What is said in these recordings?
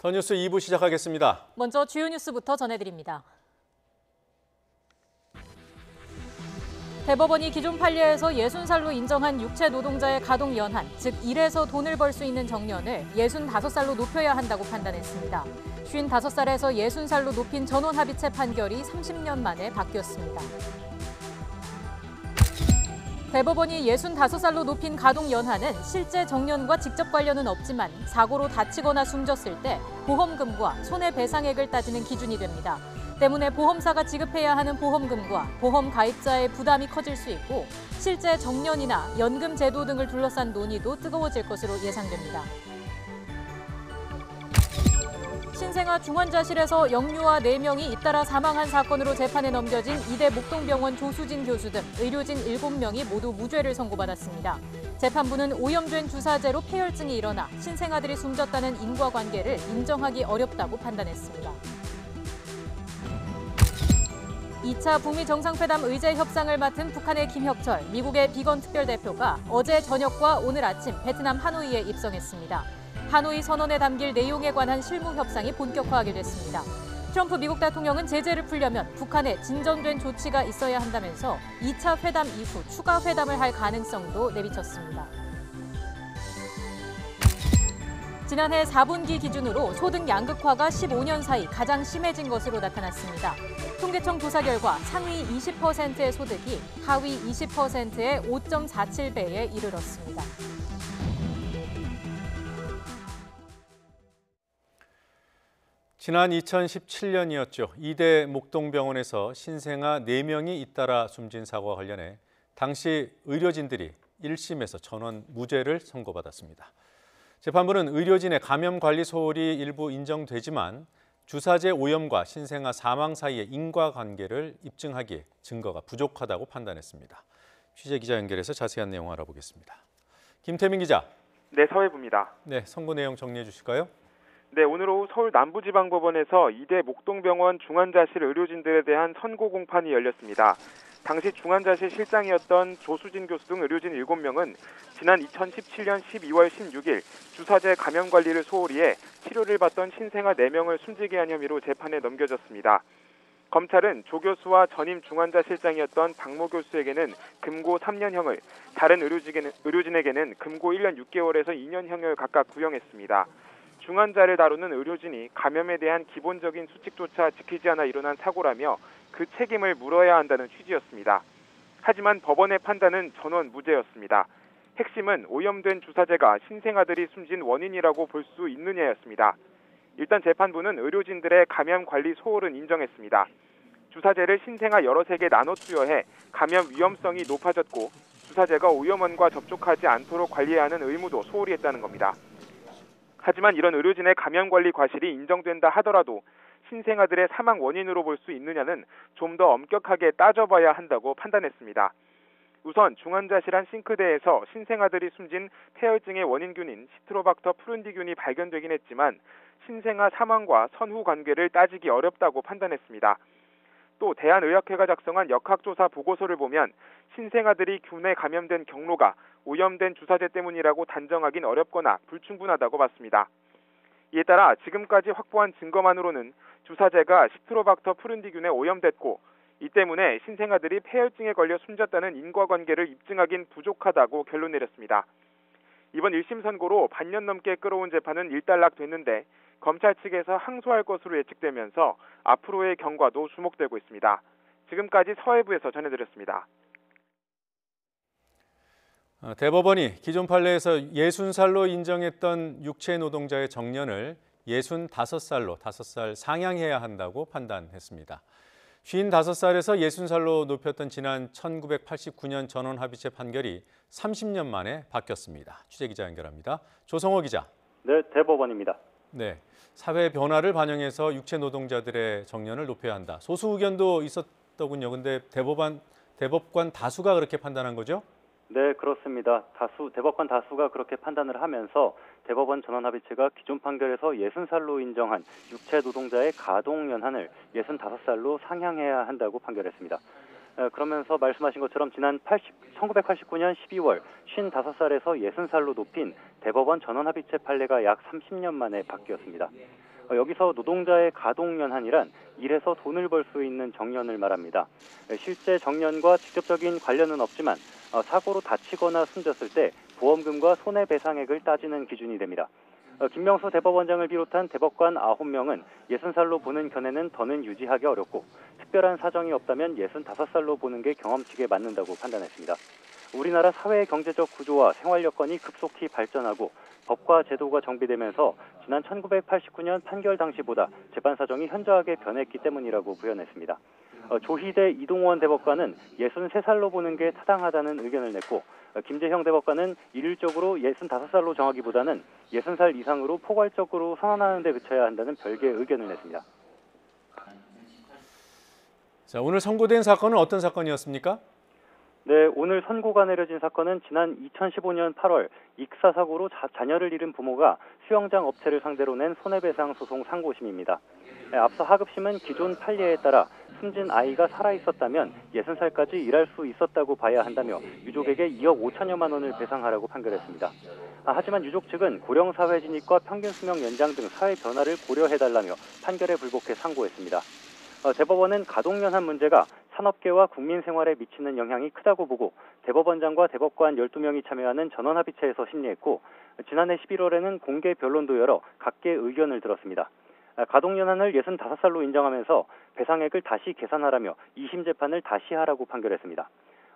더 뉴스 2부 시작하겠습니다. 먼저 주요 뉴스부터 전해드립니다. 대법원이 기존 판례에서 60살로 인정한 육체 노동자의 가동 연한, 즉 일해서 돈을 벌 수 있는 정년을 65살로 높여야 한다고 판단했습니다. 55살에서 60살로 높인 전원 합의체 판결이 30년 만에 바뀌었습니다. 대법원이 65살로 높인 가동 연한은 실제 정년과 직접 관련은 없지만 사고로 다치거나 숨졌을 때 보험금과 손해배상액을 따지는 기준이 됩니다. 때문에 보험사가 지급해야 하는 보험금과 보험 가입자의 부담이 커질 수 있고 실제 정년이나 연금 제도 등을 둘러싼 논의도 뜨거워질 것으로 예상됩니다. 신생아 중환자실에서 영유아 4명이 잇따라 사망한 사건으로 재판에 넘겨진 이대 목동병원 조수진 교수 등 의료진 7명이 모두 무죄를 선고받았습니다. 재판부는 오염된 주사제로 폐혈증이 일어나 신생아들이 숨졌다는 인과관계를 인정하기 어렵다고 판단했습니다. 2차 북미 정상회담 의제 협상을 맡은 북한의 김혁철, 미국의 비건 특별대표가 어제 저녁과 오늘 아침 베트남 하노이에 입성했습니다. 하노이 선언에 담길 내용에 관한 실무 협상이 본격화하게 됐습니다. 트럼프 미국 대통령은 제재를 풀려면 북한에 진전된 조치가 있어야 한다면서 2차 회담 이후 추가 회담을 할 가능성도 내비쳤습니다. 지난해 4분기 기준으로 소득 양극화가 15년 사이 가장 심해진 것으로 나타났습니다. 통계청 조사 결과 상위 20%의 소득이 하위 20%의 5.47배에 이르렀습니다. 지난 2017년이었죠. 이대 목동병원에서 신생아 4명이 잇따라 숨진 사고와 관련해 당시 의료진들이 1심에서 전원 무죄를 선고받았습니다. 재판부는 의료진의 감염 관리 소홀이 일부 인정되지만 주사제 오염과 신생아 사망 사이의 인과관계를 입증하기에 증거가 부족하다고 판단했습니다. 취재기자 연결해서 자세한 내용 알아보겠습니다. 김태민 기자. 네, 서해부입니다. 네, 선고 내용 정리해 주실까요? 네, 오늘 오후 서울 남부지방법원에서 이대 목동병원 중환자실 의료진들에 대한 선고 공판이 열렸습니다. 당시 중환자실 실장이었던 조수진 교수 등 의료진 7명은 지난 2017년 12월 16일 주사제 감염 관리를 소홀히 해 치료를 받던 신생아 4명을 숨지게 한 혐의로 재판에 넘겨졌습니다. 검찰은 조 교수와 전임 중환자 실장이었던 박모 교수에게는 금고 3년형을, 다른 의료진에게는 금고 1년 6개월에서 2년형을 각각 구형했습니다. 중환자를 다루는 의료진이 감염에 대한 기본적인 수칙조차 지키지 않아 일어난 사고라며 그 책임을 물어야 한다는 취지였습니다. 하지만 법원의 판단은 전원 무죄였습니다. 핵심은 오염된 주사제가 신생아들이 숨진 원인이라고 볼 수 있느냐였습니다. 일단 재판부는 의료진들의 감염 관리 소홀은 인정했습니다. 주사제를 신생아 여러 색에 나눠 투여해 감염 위험성이 높아졌고 주사제가 오염원과 접촉하지 않도록 관리해야 하는 의무도 소홀히 했다는 겁니다. 하지만 이런 의료진의 감염 관리 과실이 인정된다 하더라도 신생아들의 사망 원인으로 볼 수 있느냐는 좀 더 엄격하게 따져봐야 한다고 판단했습니다. 우선 중환자실 한 싱크대에서 신생아들이 숨진 폐혈증의 원인균인 시트로박터 프룬디균이 발견되긴 했지만 신생아 사망과 선후 관계를 따지기 어렵다고 판단했습니다. 또 대한의학회가 작성한 역학조사 보고서를 보면 신생아들이 균에 감염된 경로가 오염된 주사제 때문이라고 단정하긴 어렵거나 불충분하다고 봤습니다. 이에 따라 지금까지 확보한 증거만으로는 주사제가 시트로박터 프룬디균에 오염됐고 이 때문에 신생아들이 폐혈증에 걸려 숨졌다는 인과관계를 입증하긴 부족하다고 결론 내렸습니다. 이번 1심 선고로 반년 넘게 끌어온 재판은 일단락됐는데 검찰 측에서 항소할 것으로 예측되면서 앞으로의 경과도 주목되고 있습니다. 지금까지 서해부에서 전해드렸습니다. 대법원이 기존 판례에서 60살로 인정했던 육체 노동자의 정년을 65살로 5살 상향해야 한다고 판단했습니다. 55살에서 60살로 높였던 지난 1989년 전원 합의체 판결이 30년 만에 바뀌었습니다. 취재기자 연결합니다. 조성호 기자. 네, 대법원입니다. 네, 사회 변화를 반영해서 육체 노동자들의 정년을 높여야 한다. 소수 의견도 있었더군요. 근데 대법관 다수가 그렇게 판단한 거죠? 네, 그렇습니다. 대법관 다수가 그렇게 판단을 하면서 대법원 전원합의체가 기존 판결에서 60살로 인정한 육체 노동자의 가동 연한을 65살로 상향해야 한다고 판결했습니다. 그러면서 말씀하신 것처럼 지난 1989년 12월 55살에서 60살로 높인 대법원 전원합의체 판례가 약 30년 만에 바뀌었습니다. 여기서 노동자의 가동연한이란 일해서 돈을 벌 수 있는 정년을 말합니다. 실제 정년과 직접적인 관련은 없지만 사고로 다치거나 숨졌을 때 보험금과 손해배상액을 따지는 기준이 됩니다. 김명수 대법원장을 비롯한 대법관 9명은 60살로 보는 견해는 더는 유지하기 어렵고 특별한 사정이 없다면 65살로 보는 게 경험칙에 맞는다고 판단했습니다. 우리나라 사회 경제적 구조와 생활 여건이 급속히 발전하고 법과 제도가 정비되면서 지난 1989년 판결 당시보다 재판 사정이 현저하게 변했기 때문이라고 부연했습니다. 조희대 이동원 대법관은 63살로 보는 게 타당하다는 의견을 냈고 김재형 대법관은 일률적으로 65살로 정하기보다는 60살 이상으로 포괄적으로 선언하는 데 그쳐야 한다는 별개의 의견을 냈습니다. 자, 오늘 선고된 사건은 어떤 사건이었습니까? 네, 오늘 선고가 내려진 사건은 지난 2015년 8월 익사 사고로 자녀를 잃은 부모가 수영장 업체를 상대로 낸 손해배상 소송 상고심입니다. 앞서 하급심은 기존 판례에 따라 숨진 아이가 살아있었다면 60살까지 일할 수 있었다고 봐야 한다며 유족에게 2억 5천여만 원을 배상하라고 판결했습니다. 하지만 유족 측은 고령사회 진입과 평균 수명 연장 등 사회 변화를 고려해달라며 판결에 불복해 상고했습니다. 대법원은 가동연한 문제가 산업계와 국민 생활에 미치는 영향이 크다고 보고 대법원장과 대법관 12명이 참여하는 전원합의체에서 심리했고 지난해 11월에는 공개 변론도 열어 각계의 의견을 들었습니다. 가동연한을 65살로 인정하면서 배상액을 다시 계산하라며 2심 재판을 다시 하라고 판결했습니다.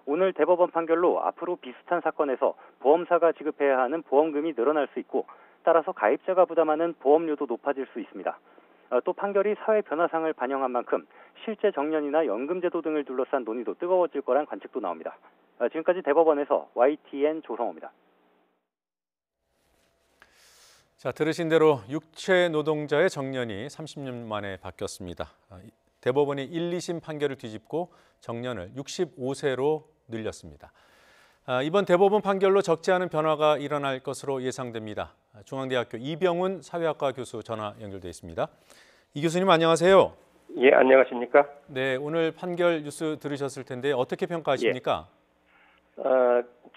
오늘 대법원 판결로 앞으로 비슷한 사건에서 보험사가 지급해야 하는 보험금이 늘어날 수 있고 따라서 가입자가 부담하는 보험료도 높아질 수 있습니다. 또 판결이 사회 변화상을 반영한 만큼 실제 정년이나 연금제도 등을 둘러싼 논의도 뜨거워질 거란 관측도 나옵니다. 지금까지 대법원에서 YTN 조성호입니다. 자, 들으신 대로 육체 노동자의 정년이 30년 만에 바뀌었습니다. 대법원이 1, 2심 판결을 뒤집고 정년을 65세로 늘렸습니다. 이번 대법원 판결로 적지 않은 변화가 일어날 것으로 예상됩니다. 중앙대학교 이병훈 사회학과 교수 전화 연결돼 있습니다. 이 교수님 안녕하세요. 예, 안녕하십니까? 네, 오늘 판결 뉴스 들으셨을 텐데 어떻게 평가하십니까?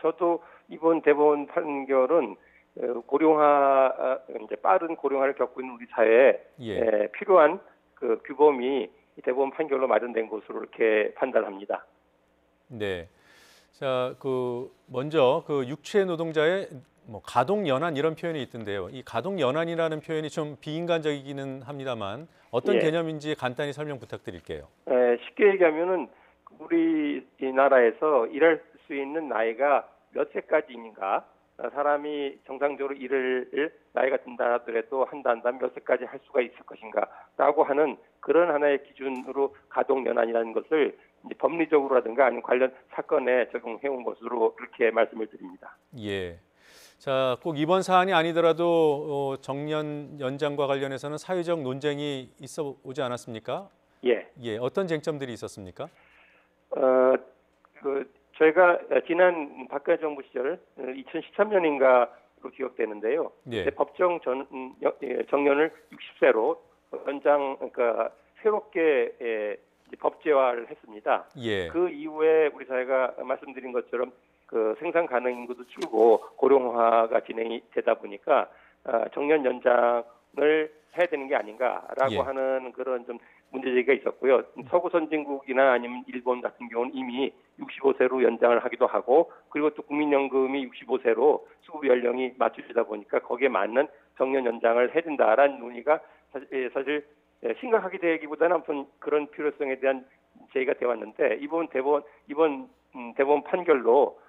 저도 이번 대법원 판결은 이제 빠른 고령화를 겪고 있는 우리 사회에 필요한 그 규범이 대법원 판결로 마련된 것으로 이렇게 판단합니다. 네. 자, 먼저 육체 노동자의 가동 연한 이런 표현이 있던데요. 이 가동 연한이라는 표현이 좀 비인간적이기는 합니다만 어떤 개념인지 간단히 설명 부탁드릴게요. 쉽게 얘기하면은 우리나라에서 일할 수 있는 나이가 몇 세까지인가? 사람이 정상적으로 일을 나이가 든다 하더라도 한다면 몇 세까지 할 수가 있을 것인가라고 하는 그런 하나의 기준으로 가동 연한이라는 것을 이제 법리적으로라든가 아니면 관련 사건에 적용해온 것으로 그렇게 말씀을 드립니다. 예. 자, 꼭 이번 사안이 아니더라도 정년 연장과 관련해서는 사회적 논쟁이 있어 오지 않았습니까? 예. 예. 어떤 쟁점들이 있었습니까? 저희가 지난 박근혜 정부 시절 2013년인가로 기억되는데요. 예. 법정 정년을 60세로 그러니까 새롭게 법제화를 했습니다. 예. 그 이후에 우리 사회가 말씀드린 것처럼 그 생산 가능 인구도 줄고 고령화가 진행이 되다 보니까 정년 연장을 해야 되는 게 아닌가라고 하는 그런 좀 문제제기가 있었고요. 서구 선진국이나 아니면 일본 같은 경우는 이미 65세로 연장을 하기도 하고 그리고 또 국민연금이 65세로 수급 연령이 맞춰지다 보니까 거기에 맞는 정년 연장을 해야 된다라는 논의가 사실 심각하게 되기보다는 아무튼 그런 필요성에 대한 제기가 되어 왔는데 이번 대법원 판결로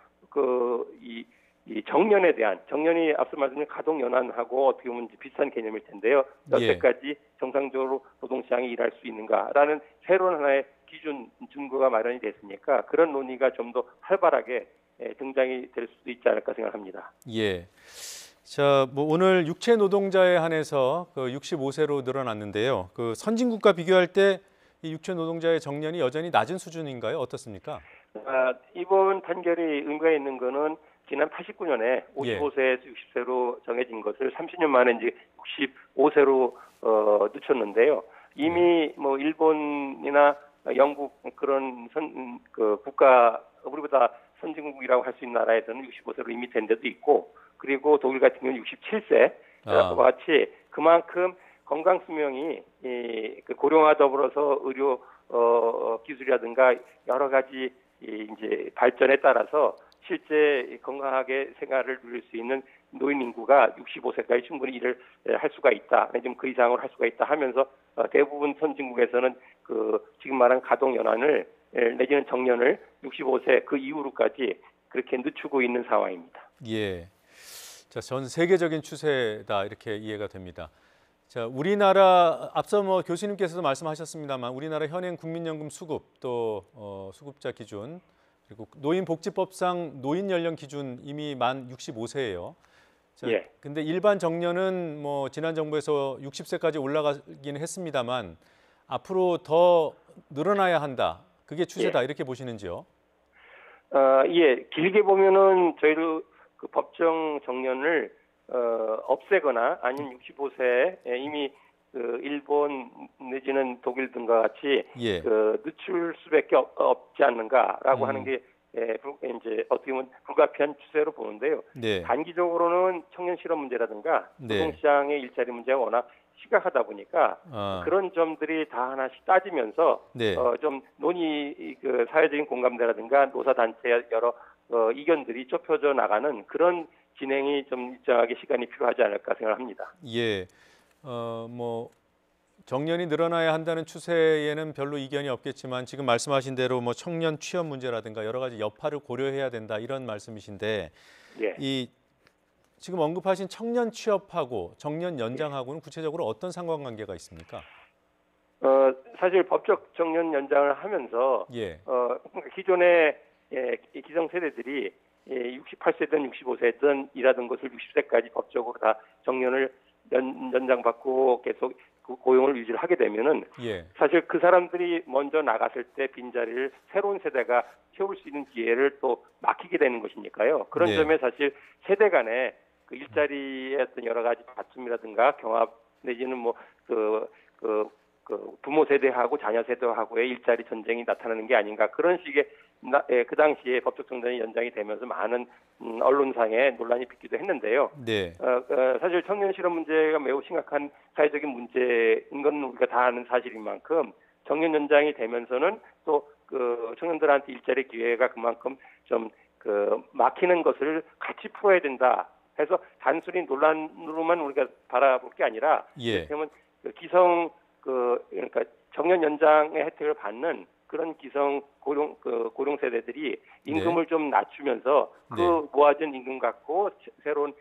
이 정년에 대한 정년이 앞서 말씀드린 가동 연한하고 어떻게 보면 비슷한 개념일 텐데요. 몇 세까지 정상적으로 노동시장에 일할 수 있는가라는 새로운 하나의 기준 증거가 마련이 됐으니까 그런 논의가 좀 더 활발하게 등장이 될 수도 있지 않을까 생각합니다. 예. 자, 오늘 육체 노동자에 한해서 65세로 늘어났는데요. 선진국과 비교할 때 이 육체 노동자의 정년이 여전히 낮은 수준인가요? 어떻습니까? 이번 판결이 의미가 있는 거는 지난 89년에 55세에서 60세로 정해진 것을 30년 만에 이제 65세로 늦췄는데요. 이미 일본이나 영국 그런 국가 우리보다 선진국이라고 할 수 있는 나라에서는 65세로 이미 된 데도 있고 그리고 독일 같은 경우는 67세와 같이 그만큼 건강 수명이 그 고령화 더불어서 의료 기술이라든가 여러 가지 이제 발전에 따라서 실제 건강하게 생활을 누릴 수 있는 노인 인구가 65세까지 충분히 일을 할 수가 있다, 좀 그 이상으로 할 수가 있다 하면서 대부분 선진국에서는 그 지금 말한 가동 연한을 내지는 정년을 65세 그 이후로까지 그렇게 늦추고 있는 상황입니다. 예. 자, 전 세계적인 추세다 이렇게 이해가 됩니다. 자, 우리나라 앞서 뭐 교수님께서도 말씀하셨습니다만 우리나라 현행 국민연금 수급 또 수급자 기준 그리고 노인복지법상 노인 연령 기준 이미 만 65세예요. 자, 예. 근데 일반 정년은 뭐 지난 정부에서 60세까지 올라가기는 했습니다만 앞으로 더 늘어나야 한다. 그게 추세다 이렇게 보시는지요? 예, 길게 보면은 저희도 그 법정 정년을 없애거나 아니면 65세에 이미 그 일본 내지는 독일 등과 같이 예. 그 늦출 수밖에 없지 않는가라고 하는 게 이제 어떻게 보면 불가피한 추세로 보는데요. 네. 단기적으로는 청년 실업 문제라든가 네. 노동시장의 일자리 문제가 워낙 심각하다 보니까 그런 점들이 다 하나씩 따지면서 네. 좀 논의 그 사회적인 공감대라든가 노사 단체의 여러 이견들이 좁혀져 나가는 그런 진행이 좀 일정하게 시간이 필요하지 않을까 생각합니다. 예. 뭐 정년이 늘어나야 한다는 추세에는 별로 이견이 없겠지만 지금 말씀하신 대로 뭐 청년 취업 문제라든가 여러 가지 여파를 고려해야 된다 이런 말씀이신데 예. 이 지금 언급하신 청년 취업하고 정년 연장하고는 구체적으로 어떤 상관관계가 있습니까? 사실 법적 정년 연장을 하면서 예. 기존의 기성세대들이 68세든 65세든 일하던 것을 60세까지 법적으로 다 정년을 연장받고 계속 그 고용을 유지를 하게 되면은 예. 사실 그 사람들이 먼저 나갔을 때 빈자리를 새로운 세대가 채울 수 있는 기회를 또 막히게 되는 것이니까요. 그런 네. 점에 사실 세대 간의 그 일자리의 어떤 여러 가지 다툼이라든가 경합 내지는 뭐 부모 세대하고 자녀 세대하고의 일자리 전쟁이 나타나는 게 아닌가 그런 식의 그 당시에 법적 정년이 연장이 되면서 많은 언론상에 논란이 빚기도 했는데요. 네. 사실 청년 실업 문제가 매우 심각한 사회적인 문제인 건 우리가 다 아는 사실인 만큼 정년 연장이 되면서는 또 그 청년들한테 일자리 기회가 그만큼 좀 그 막히는 것을 같이 풀어야 된다. 해서 단순히 논란으로만 우리가 바라볼 게 아니라 예. 그러면 그러니까 정년 연장의 혜택을 받는 그런 기성 고령 세대들이 임금을 좀 낮추면서 그 모아진 임금 갖고 새로운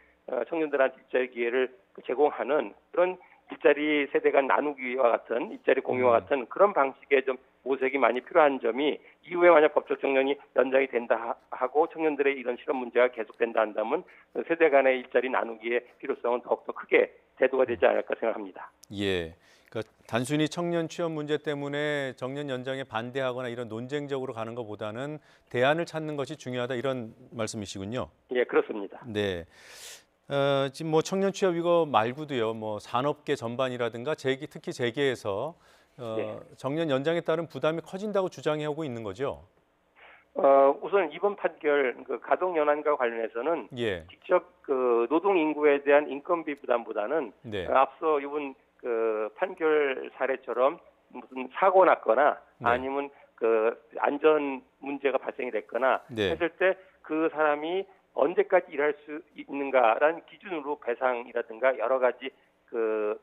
청년들한테 일자리 기회를 제공하는 그런 일자리 세대 간 나누기와 같은 일자리 공유와 같은 그런 방식의 좀 모색이 많이 필요한 점이 이후에 만약 법적 정년이 연장이 된다 하고 청년들의 이런 실업 문제가 계속된다 한다면 세대 간의 일자리 나누기의 필요성은 더욱더 크게 대두가 되지 않을까 생각합니다. 예. 그러니까 단순히 청년 취업 문제 때문에 정년 연장에 반대하거나 이런 논쟁적으로 가는 것보다는 대안을 찾는 것이 중요하다 이런 말씀이시군요. 예, 그렇습니다. 네. 지금 뭐 청년 취업 이거 말고도요, 뭐 산업계 전반이라든가 특히 재계에서 정년 연장에 따른 부담이 커진다고 주장하고 있는 거죠. 우선 이번 판결 그 가동 연한과 관련해서는 예. 직접 그 노동 인구에 대한 인건비 부담보다는 네. 앞서 이번 그 판결 사례처럼 무슨 사고 났거나 네. 아니면 그 안전 문제가 발생이 됐거나 네. 했을 때 그 사람이 언제까지 일할 수 있는가라는 기준으로 배상이라든가 여러 가지 그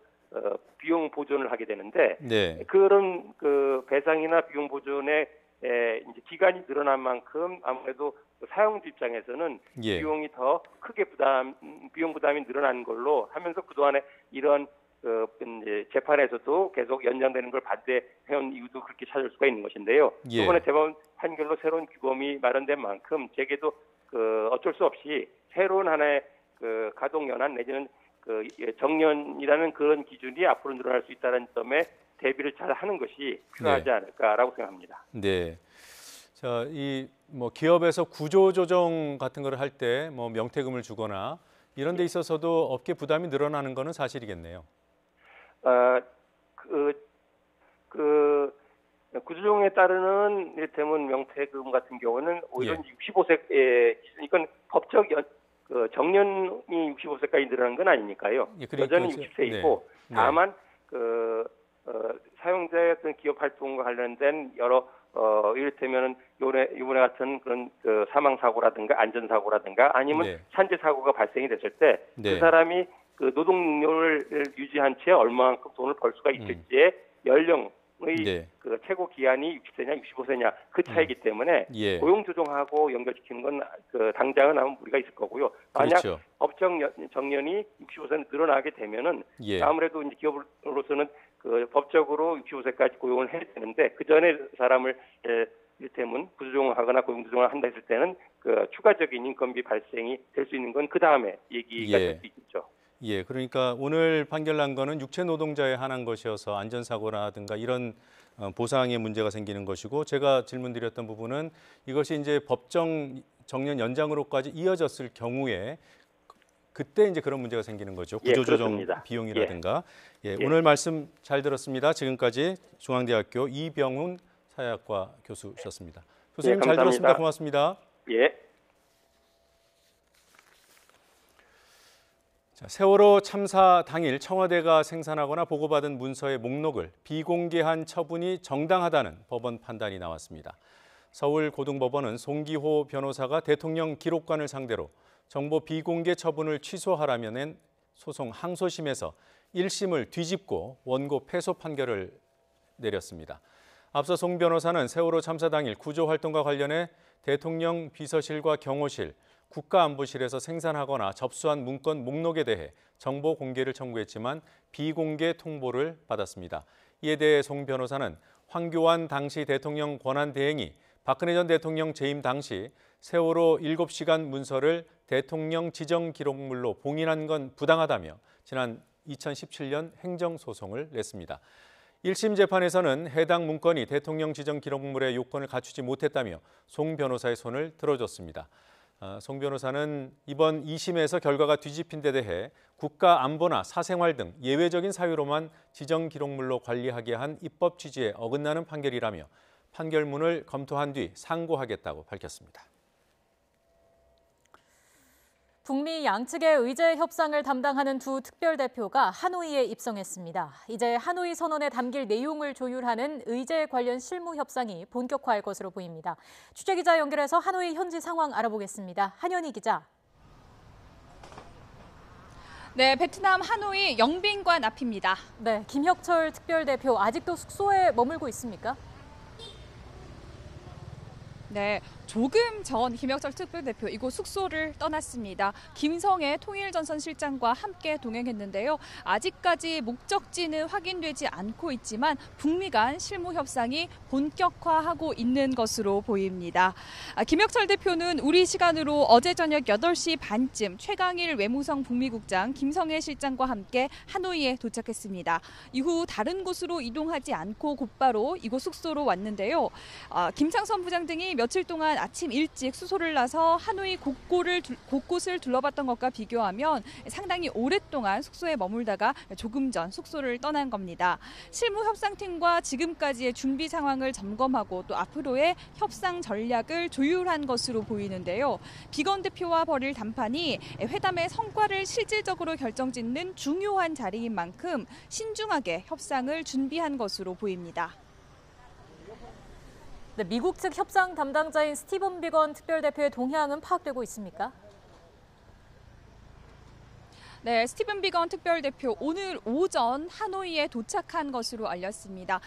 비용 보존을 하게 되는데 네. 그런 그 배상이나 비용 보존의 이제 기간이 늘어난 만큼 아무래도 사용주 입장에서는 예. 비용이 더 크게 비용 부담이 늘어난 걸로 하면서 그동안에 이런 이제 재판에서도 계속 연장되는 걸 반대해온 이유도 그렇게 찾을 수가 있는 것인데요. 예. 이번에 대법원 판결로 새로운 규범이 마련된 만큼 제게도 어쩔 수 없이 새로운 하나의 가동 연한 내지는 정년이라는 그런 기준이 앞으로 늘어날 수 있다는 점에 대비를 잘 하는 것이 필요하지 않을까라고 생각합니다. 네. 자, 이 뭐 기업에서 구조 조정 같은 거를 할 때 뭐 명퇴금을 주거나 이런 데 있어서도 업계 부담이 늘어나는 거는 사실이겠네요. 구조조정에 따르는 이를테면 명퇴금 같은 경우는 오히려 예. 65세 이건 법적 정년이 65세까지 늘어난 건 아니니까요. 예, 그러니까 여전히 60세이고 네. 다만 사용자의 어떤 기업 활동과 관련된 여러 이를테면은 이번에 같은 그런 사망 사고라든가 안전 사고라든가 아니면 네. 산재 사고가 발생이 됐을 때 그 네. 사람이 그 노동 능력을 유지한 채 얼마만큼 돈을 벌 수가 있을지의 연령의 네. 그 최고 기한이 60세냐 65세냐 그 차이기 때문에 예. 고용 조정하고 연결시키는 건 당장은 아무 무리가 있을 거고요. 만약 그렇죠. 법정 정년이 65세는 늘어나게 되면은 예. 아무래도 이제 기업으로서는 그 법적으로 65세까지 고용을 해야 되는데 그 전에 사람을 이를테면 구조조정하거나 고용 조정을 한다 했을 때는 그 추가적인 인건비 발생이 될 수 있는 건 그 다음에 얘기가 될 수 있죠. 예, 그러니까 오늘 판결 난 거는 육체 노동자에 한한 것이어서 안전사고라든가 이런 보상에 문제가 생기는 것이고, 제가 질문드렸던 부분은 이것이 이제 법정 정년 연장으로까지 이어졌을 경우에 그때 이제 그런 문제가 생기는 거죠. 구조조정 그렇습니다. 비용이라든가. 예, 오늘 말씀 잘 들었습니다. 지금까지 중앙대학교 이병훈 사회학과 교수셨습니다. 교수님 잘 들었습니다. 고맙습니다. 예. 자, 세월호 참사 당일 청와대가 생산하거나 보고받은 문서의 목록을 비공개한 처분이 정당하다는 법원 판단이 나왔습니다. 서울고등법원은 송기호 변호사가 대통령 기록관을 상대로 정보 비공개 처분을 취소하라며 낸 소송 항소심에서 1심을 뒤집고 원고 패소 판결을 내렸습니다. 앞서 송 변호사는 세월호 참사 당일 구조활동과 관련해 대통령 비서실과 경호실, 국가안보실에서 생산하거나 접수한 문건 목록에 대해 정보 공개를 청구했지만 비공개 통보를 받았습니다. 이에 대해 송 변호사는 황교안 당시 대통령 권한대행이 박근혜 전 대통령 재임 당시 세월호 7시간 문서를 대통령 지정 기록물로 봉인한 건 부당하다며 지난 2017년 행정소송을 냈습니다. 1심 재판에서는 해당 문건이 대통령 지정 기록물의 요건을 갖추지 못했다며 송 변호사의 손을 들어줬습니다. 송 변호사는 이번 2심에서 결과가 뒤집힌 데 대해 국가안보나 사생활 등 예외적인 사유로만 지정 기록물로 관리하게 한 입법 취지에 어긋나는 판결이라며 판결문을 검토한 뒤 상고하겠다고 밝혔습니다. 북미 양측의 의제 협상을 담당하는 두 특별대표가 하노이에 입성했습니다. 이제 하노이 선언에 담길 내용을 조율하는 의제 관련 실무 협상이 본격화할 것으로 보입니다. 취재기자 연결해서 하노이 현지 상황 알아보겠습니다. 한현희 기자. 네, 베트남 하노이 영빈관 앞입니다. 네, 김혁철 특별대표 아직도 숙소에 머물고 있습니까? 네, 조금 전 김혁철 특별대표 이곳 숙소를 떠났습니다. 김성애 통일전선 실장과 함께 동행했는데요. 아직까지 목적지는 확인되지 않고 있지만 북미 간 실무 협상이 본격화하고 있는 것으로 보입니다. 김혁철 대표는 우리 시간으로 어제 저녁 8시 반쯤 최강일 외무성 북미국장 김성애 실장과 함께 하노이에 도착했습니다. 이후 다른 곳으로 이동하지 않고 곧바로 이곳 숙소로 왔는데요. 김창선 부장 등이 며칠 동안 아침 일찍 수소를 나서 하노이 곳곳을 둘러봤던 것과 비교하면 상당히 오랫동안 숙소에 머물다가 조금 전 숙소를 떠난 겁니다. 실무 협상팀과 지금까지의 준비 상황을 점검하고 또 앞으로의 협상 전략을 조율한 것으로 보이는데요. 비건 대표와 벌일 담판이 회담의 성과를 실질적으로 결정짓는 중요한 자리인 만큼 신중하게 협상을 준비한 것으로 보입니다. 네, 미국 측 협상 담당자인 스티븐 비건 특별대표의 동향은 파악되고 있습니까? 네, 스티븐 비건 특별대표 오늘 오전 하노이에 도착한 것으로 알려졌습니다.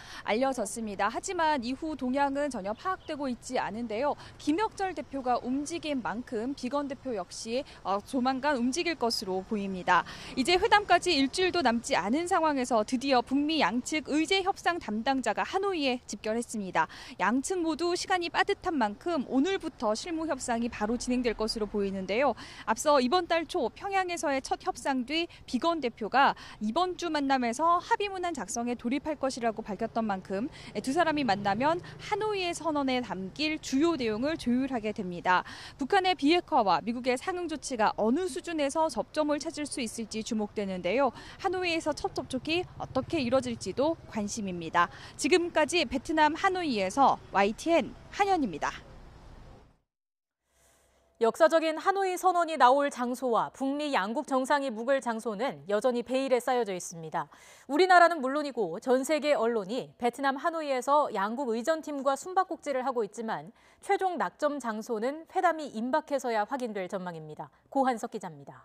하지만 이후 동향은 전혀 파악되고 있지 않은데요. 김혁철 대표가 움직인 만큼 비건 대표 역시 조만간 움직일 것으로 보입니다. 이제 회담까지 일주일도 남지 않은 상황에서 드디어 북미 양측 의제 협상 담당자가 하노이에 집결했습니다. 양측 모두 시간이 빠듯한 만큼 오늘부터 실무 협상이 바로 진행될 것으로 보이는데요. 앞서 이번 달 초 평양에서의 첫 협상 뒤 비건 대표가 이번 주 만남에서 합의문안 작성에 돌입할 것이라고 밝혔던 만큼 두 사람이 만나면 하노이의 선언에 담길 주요 내용을 조율하게 됩니다. 북한의 비핵화와 미국의 상응 조치가 어느 수준에서 접점을 찾을 수 있을지 주목되는데요. 하노이에서 첫 접촉이 어떻게 이뤄질지도 관심입니다. 지금까지 베트남 하노이에서 YTN 한현입니다. 역사적인 하노이 선언이 나올 장소와 북미 양국 정상이 묵을 장소는 여전히 베일에 쌓여져 있습니다. 우리나라는 물론이고 전 세계 언론이 베트남 하노이에서 양국 의전팀과 숨바꼭질을 하고 있지만 최종 낙점 장소는 회담이 임박해서야 확인될 전망입니다. 고한석 기자입니다.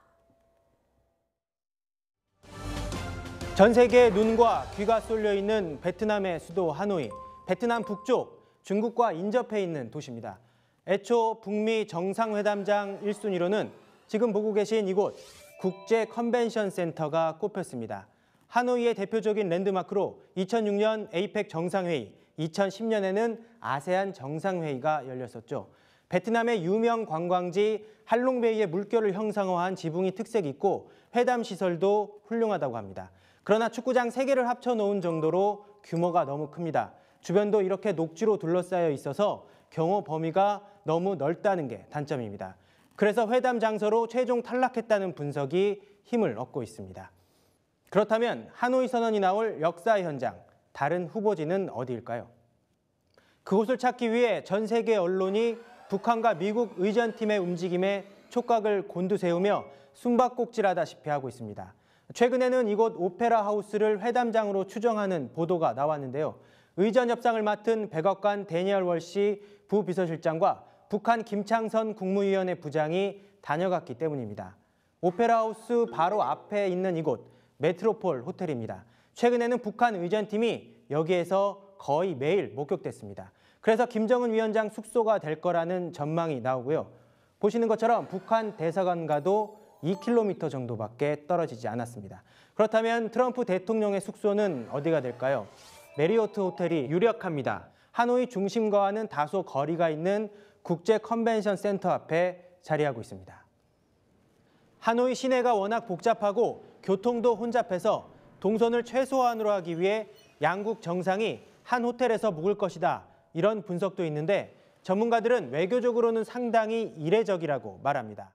전 세계의 눈과 귀가 쏠려 있는 베트남의 수도 하노이. 베트남 북쪽, 중국과 인접해 있는 도시입니다. 애초 북미 정상회담장 1순위로는 지금 보고 계신 이곳 국제 컨벤션 센터가 꼽혔습니다. 하노이의 대표적인 랜드마크로 2006년 에이펙 정상회의, 2010년에는 아세안 정상회의가 열렸었죠. 베트남의 유명 관광지 할롱베이의 물결을 형상화한 지붕이 특색 있고 회담 시설도 훌륭하다고 합니다. 그러나 축구장 3개를 합쳐놓은 정도로 규모가 너무 큽니다. 주변도 이렇게 녹지로 둘러싸여 있어서 경호 범위가 너무 넓다는 게 단점입니다. 그래서 회담 장소로 최종 탈락했다는 분석이 힘을 얻고 있습니다. 그렇다면 하노이 선언이 나올 역사 현장, 다른 후보지는 어디일까요? 그곳을 찾기 위해 전 세계 언론이 북한과 미국 의전팀의 움직임에 촉각을 곤두세우며 숨바꼭질하다시피 하고 있습니다. 최근에는 이곳 오페라 하우스를 회담장으로 추정하는 보도가 나왔는데요. 의전 협상을 맡은 백악관 데니얼 월시 부비서실장과 북한 김창선 국무위원회 부장이 다녀갔기 때문입니다. 오페라 하우스 바로 앞에 있는 이곳 메트로폴 호텔입니다. 최근에는 북한 의전팀이 여기에서 거의 매일 목격됐습니다. 그래서 김정은 위원장 숙소가 될 거라는 전망이 나오고요. 보시는 것처럼 북한 대사관과도 2km 정도밖에 떨어지지 않았습니다. 그렇다면 트럼프 대통령의 숙소는 어디가 될까요? 메리어트 호텔이 유력합니다. 하노이 중심과는 다소 거리가 있는 국제 컨벤션 센터 앞에 자리하고 있습니다. 하노이 시내가 워낙 복잡하고 교통도 혼잡해서 동선을 최소한으로 하기 위해 양국 정상이 한 호텔에서 묵을 것이다. 이런 분석도 있는데 전문가들은 외교적으로는 상당히 이례적이라고 말합니다.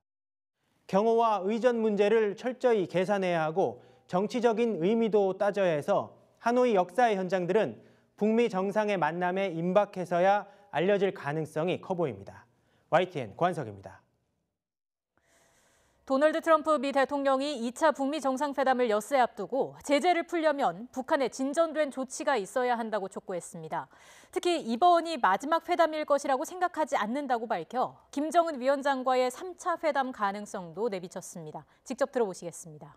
경호와 의전 문제를 철저히 계산해야 하고 정치적인 의미도 따져야 해서 하노이 역사의 현장들은 북미 정상의 만남에 임박해서야 알려질 가능성이 커 보입니다. YTN 고한석입니다. 도널드 트럼프 미 대통령이 2차 북미 정상회담을 엿새 앞두고 제재를 풀려면 북한에 진전된 조치가 있어야 한다고 촉구했습니다. 특히 이번이 마지막 회담일 것이라고 생각하지 않는다고 밝혀 김정은 위원장과의 3차 회담 가능성도 내비쳤습니다. 직접 들어보시겠습니다.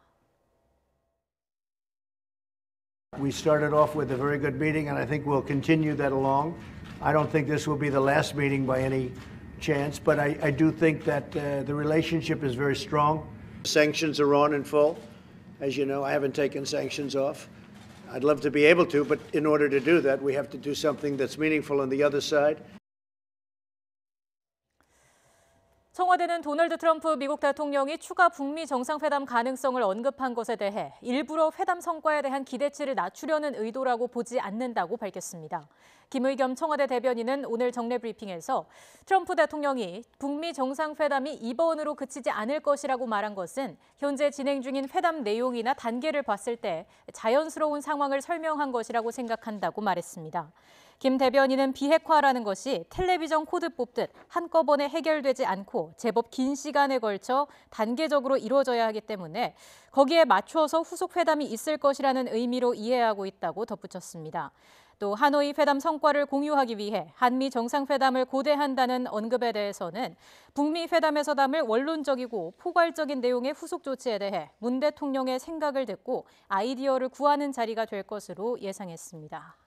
We started off with a very good meeting, and I think we'll continue that along. I don't think this will be the last meeting by any chance, but I do think that the relationship is very strong. Sanctions are on in full. As you know, I haven't taken sanctions off. I'd love to be able to, but in order to do that, we have to do something that's meaningful on the other side. 청와대는 도널드 트럼프 미국 대통령이 추가 북미 정상회담 가능성을 언급한 것에 대해 일부러 회담 성과에 대한 기대치를 낮추려는 의도라고 보지 않는다고 밝혔습니다. 김의겸 청와대 대변인은 오늘 정례 브리핑에서 트럼프 대통령이 북미 정상회담이 이번으로 그치지 않을 것이라고 말한 것은 현재 진행 중인 회담 내용이나 단계를 봤을 때 자연스러운 상황을 설명한 것이라고 생각한다고 말했습니다. 김 대변인은 비핵화라는 것이 텔레비전 코드 뽑듯 한꺼번에 해결되지 않고 제법 긴 시간에 걸쳐 단계적으로 이루어져야 하기 때문에 거기에 맞춰서 후속 회담이 있을 것이라는 의미로 이해하고 있다고 덧붙였습니다. 또 하노이 회담 성과를 공유하기 위해 한미 정상회담을 고대한다는 언급에 대해서는 북미 회담에서 담을 원론적이고 포괄적인 내용의 후속 조치에 대해 문 대통령의 생각을 듣고 아이디어를 구하는 자리가 될 것으로 예상했습니다.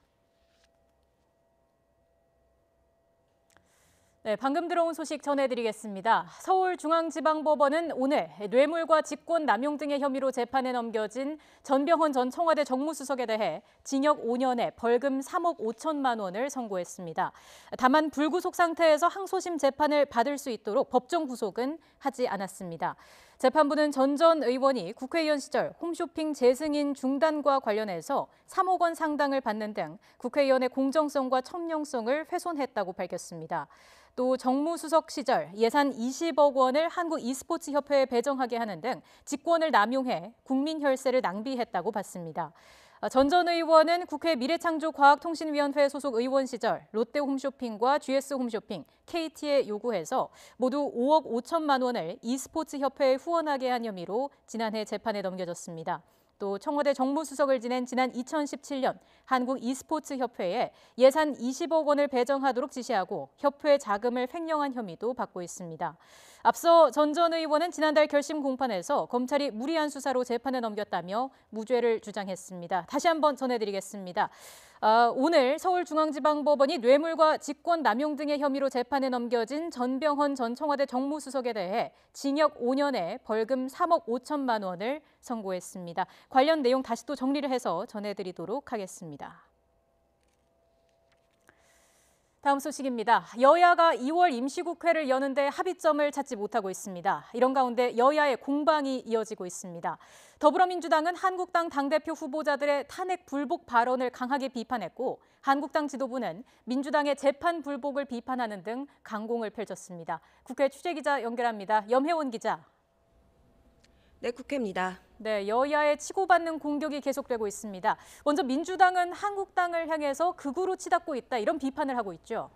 네, 방금 들어온 소식 전해드리겠습니다. 서울중앙지방법원은 오늘 뇌물과 직권남용 등의 혐의로 재판에 넘겨진 전병헌 전 청와대 정무수석에 대해 징역 5년에 벌금 3억 5천만 원을 선고했습니다. 다만 불구속 상태에서 항소심 재판을 받을 수 있도록 법정 구속은 하지 않았습니다. 재판부는 전 전 의원이 국회의원 시절 홈쇼핑 재승인 중단과 관련해서 3억 원 상당을 받는 등 국회의원의 공정성과 천명성을 훼손했다고 밝혔습니다. 또 정무수석 시절 예산 20억 원을 한국 e스포츠 협회에 배정하게 하는 등 직권을 남용해 국민 혈세를 낭비했다고 봤습니다. 전 전 의원은 국회 미래창조과학통신위원회 소속 의원 시절 롯데홈쇼핑과 GS홈쇼핑, KT에 요구해서 모두 5억 5천만 원을 e스포츠 협회에 후원하게 한 혐의로 지난해 재판에 넘겨졌습니다. 또 청와대 정무수석을 지낸 지난 2017년 한국 e스포츠 협회에 예산 20억 원을 배정하도록 지시하고 협회 자금을 횡령한 혐의도 받고 있습니다. 앞서 전 전 의원은 지난달 결심 공판에서 검찰이 무리한 수사로 재판에 넘겼다며 무죄를 주장했습니다. 다시 한번 전해드리겠습니다. 오늘 서울중앙지방법원이 뇌물과 직권남용 등의 혐의로 재판에 넘겨진 전병헌 전 청와대 정무수석에 대해 징역 5년에 벌금 3억 5천만 원을 선고했습니다. 관련 내용 다시 또 정리를 해서 전해드리도록 하겠습니다. 다음 소식입니다. 여야가 2월 임시국회를 여는데 합의점을 찾지 못하고 있습니다. 이런 가운데 여야의 공방이 이어지고 있습니다. 더불어민주당은 한국당 당대표 후보자들의 탄핵 불복 발언을 강하게 비판했고 한국당 지도부는 민주당의 재판 불복을 비판하는 등 강공을 펼쳤습니다. 국회 취재기자 연결합니다. 염혜원 기자. 네, 국회입니다. 네, 여야의 치고받는 공격이 계속되고 있습니다. 먼저 민주당은 한국당을 향해서 극우로 치닫고 있다, 이런 비판을 하고 있죠.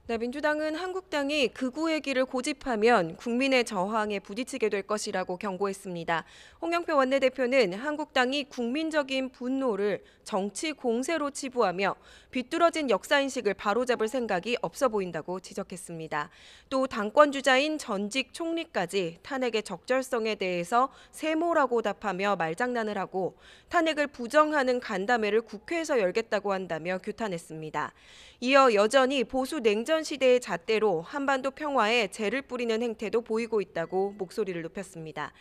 네, 민주당은 한국당이 극우의 길을 고집하면 국민의 저항에 부딪히게 될 것이라고 경고했습니다. 홍영표 원내대표는 한국당이 국민적인 분노를 정치 공세로 치부하며 비뚤어진 역사인식을 바로잡을 생각이 없어 보인다고 지적했습니다. 또 당권 주자인 전직 총리까지 탄핵의 적절성에 대해서 세모라고 답하며 말장난을 하고 탄핵을 부정하는 간담회를 국회에서 열겠다고 한다며 규탄했습니다. 이어 여전히 보수 냉전 시대의 잣대로 한반도 평화에 재를 뿌리는 행태도 보이고 있다고 목소리를 높였습니다.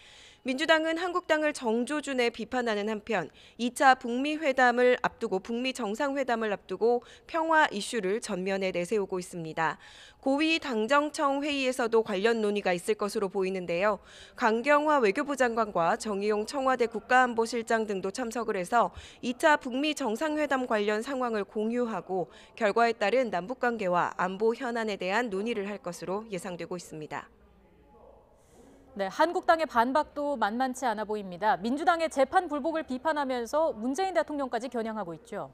민주당은 한국당을 정조준에 비판하는 한편 2차 북미 정상회담을 앞두고 평화 이슈를 전면에 내세우고 있습니다. 고위 당정청 회의에서도 관련 논의가 있을 것으로 보이는데요. 강경화 외교부 장관과 정의용 청와대 국가안보실장 등도 참석을 해서 2차 북미 정상회담 관련 상황을 공유하고 결과에 따른 남북관계와 안보 현안에 대한 논의를 할 것으로 예상되고 있습니다. 네, 한국당의 반박도 만만치 않아 보입니다. 민주당의 재판 불복을 비판하면서 문재인 대통령까지 겨냥하고 있죠.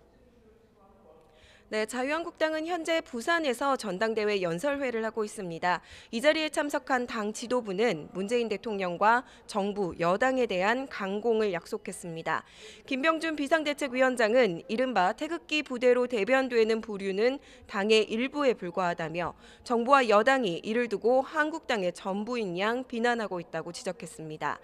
네, 자유한국당은 현재 부산에서 전당대회 연설회를 하고 있습니다. 이 자리에 참석한 당 지도부는 문재인 대통령과 정부, 여당에 대한 강공을 약속했습니다. 김병준 비상대책위원장은 이른바 태극기 부대로 대변되는 부류는 당의 일부에 불과하다며 정부와 여당이 이를 두고 한국당의 전부인 양 비난하고 있다고 지적했습니다.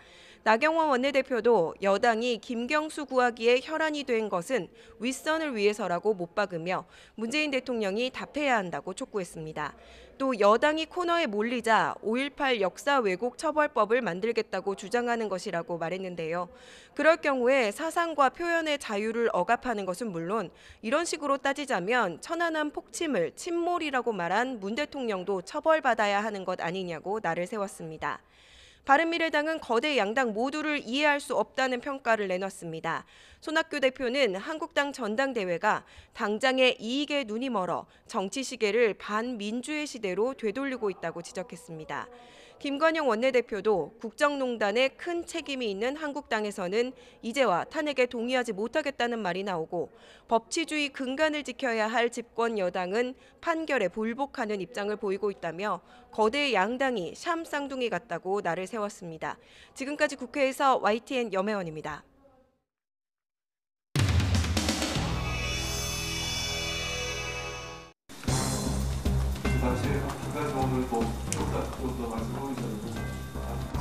나경원 원내대표도 여당이 김경수 구하기에 혈안이 된 것은 윗선을 위해서라고 못 박으며 문재인 대통령이 답해야 한다고 촉구했습니다. 또 여당이 코너에 몰리자 5.18 역사 왜곡 처벌법을 만들겠다고 주장하는 것이라고 말했는데요. 그럴 경우에 사상과 표현의 자유를 억압하는 것은 물론 이런 식으로 따지자면 천안함 폭침을 침몰이라고 말한 문 대통령도 처벌받아야 하는 것 아니냐고 날을 세웠습니다. 바른미래당은 거대 양당 모두를 이해할 수 없다는 평가를 내놨습니다. 손학규 대표는 한국당 전당대회가 당장의 이익에 눈이 멀어 정치 시계를 반민주의 시대로 되돌리고 있다고 지적했습니다. 김관영 원내대표도 국정농단에 큰 책임이 있는 한국당에서는 이제와 탄핵에 동의하지 못하겠다는 말이 나오고 법치주의 근간을 지켜야 할 집권 여당은 판결에 불복하는 입장을 보이고 있다며 거대 양당이 샴 쌍둥이 같다고 날을 세웠습니다. 지금까지 국회에서 YTN 염혜원입니다.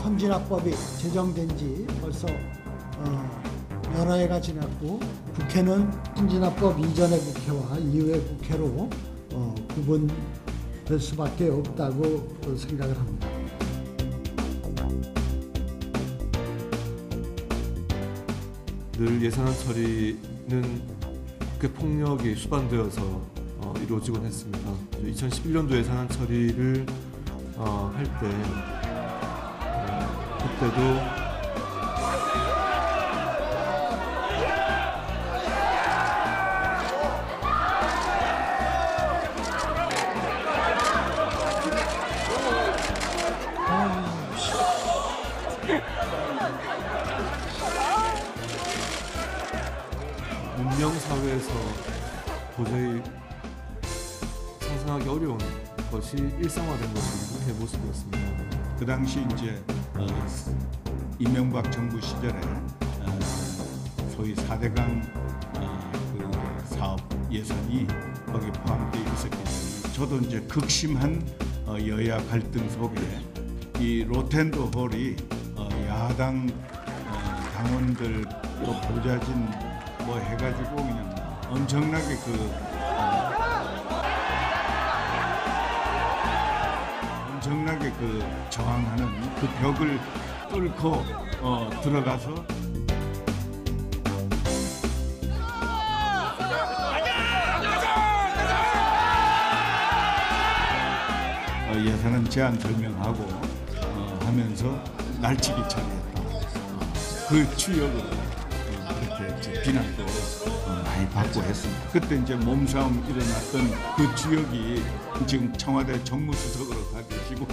선진화법이 제정된 지 벌써 여러 해가 지났고 국회는 선진화법 이전의 국회와 이후의 국회로 구분될 수밖에 없다고 생각을 합니다. 늘 예산안 처리는 국회 폭력이 수반되어서 이루어지곤 했습니다. 2011년도 예산안 처리를 할 때 그때도 문명 사회에서 도저히 상상하기 어려운 것이 일상화된 것이 국회 모습이었습니다. 그 당시 이제 이명박 정부 시절에 소위 4대강 그 사업 예산이 거기에 포함되어 있었기 때문에 저도 이제 극심한 여야 갈등 속에 이 로텐도 홀이 야당 당원들로 보좌진 뭐 해가지고 그냥 엄청나게 저항하는 그 벽을 뚫고 들어가서 예산은 제안 설명하고 하면서 날치기 처리했다. 그 추억으로 그렇게 비난도 많이 받고 했습니다. 그때 이제 몸싸움 일어났던 그 추억이 지금 청와대 정무수석으로 가 계시고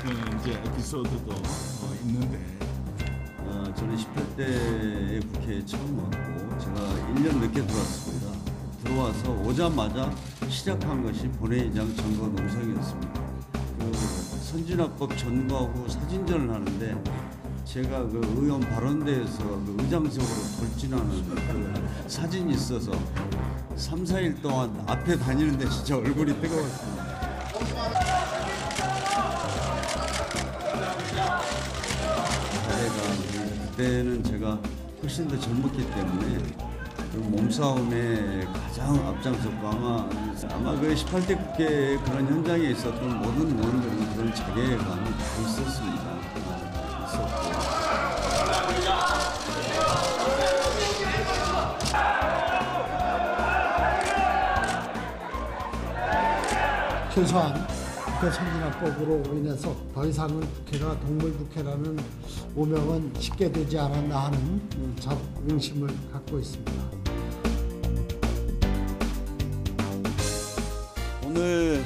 그런 이제 에피소드도 있는데 저는 18대에 국회에 처음 왔고 제가 1년 늦게 들어왔습니다. 들어와서 오자마자 시작한 것이 본회의장 점거 농성이었습니다. 그 선진화법 전거하고 사진전을 하는데 제가 그 의원 발언대에서 그 의장석으로 돌진하는 그 사진이 있어서 3, 4일 동안 앞에 다니는데 진짜 얼굴이 뜨거웠습니다. 그때는 제가 훨씬 더 젊었기 때문에 그 몸싸움에 가장 앞장섰고 아마 그 18대 국회 그런 현장에 있었던 모든 의원들은 그런 자괴감이 다 있었습니다. 최소한 국회 선진화법으로 인해서 더 이상은 국회가 동물국회라는 오명은 쉽게 되지 않았나 하는 자긍심을 갖고 있습니다. 오늘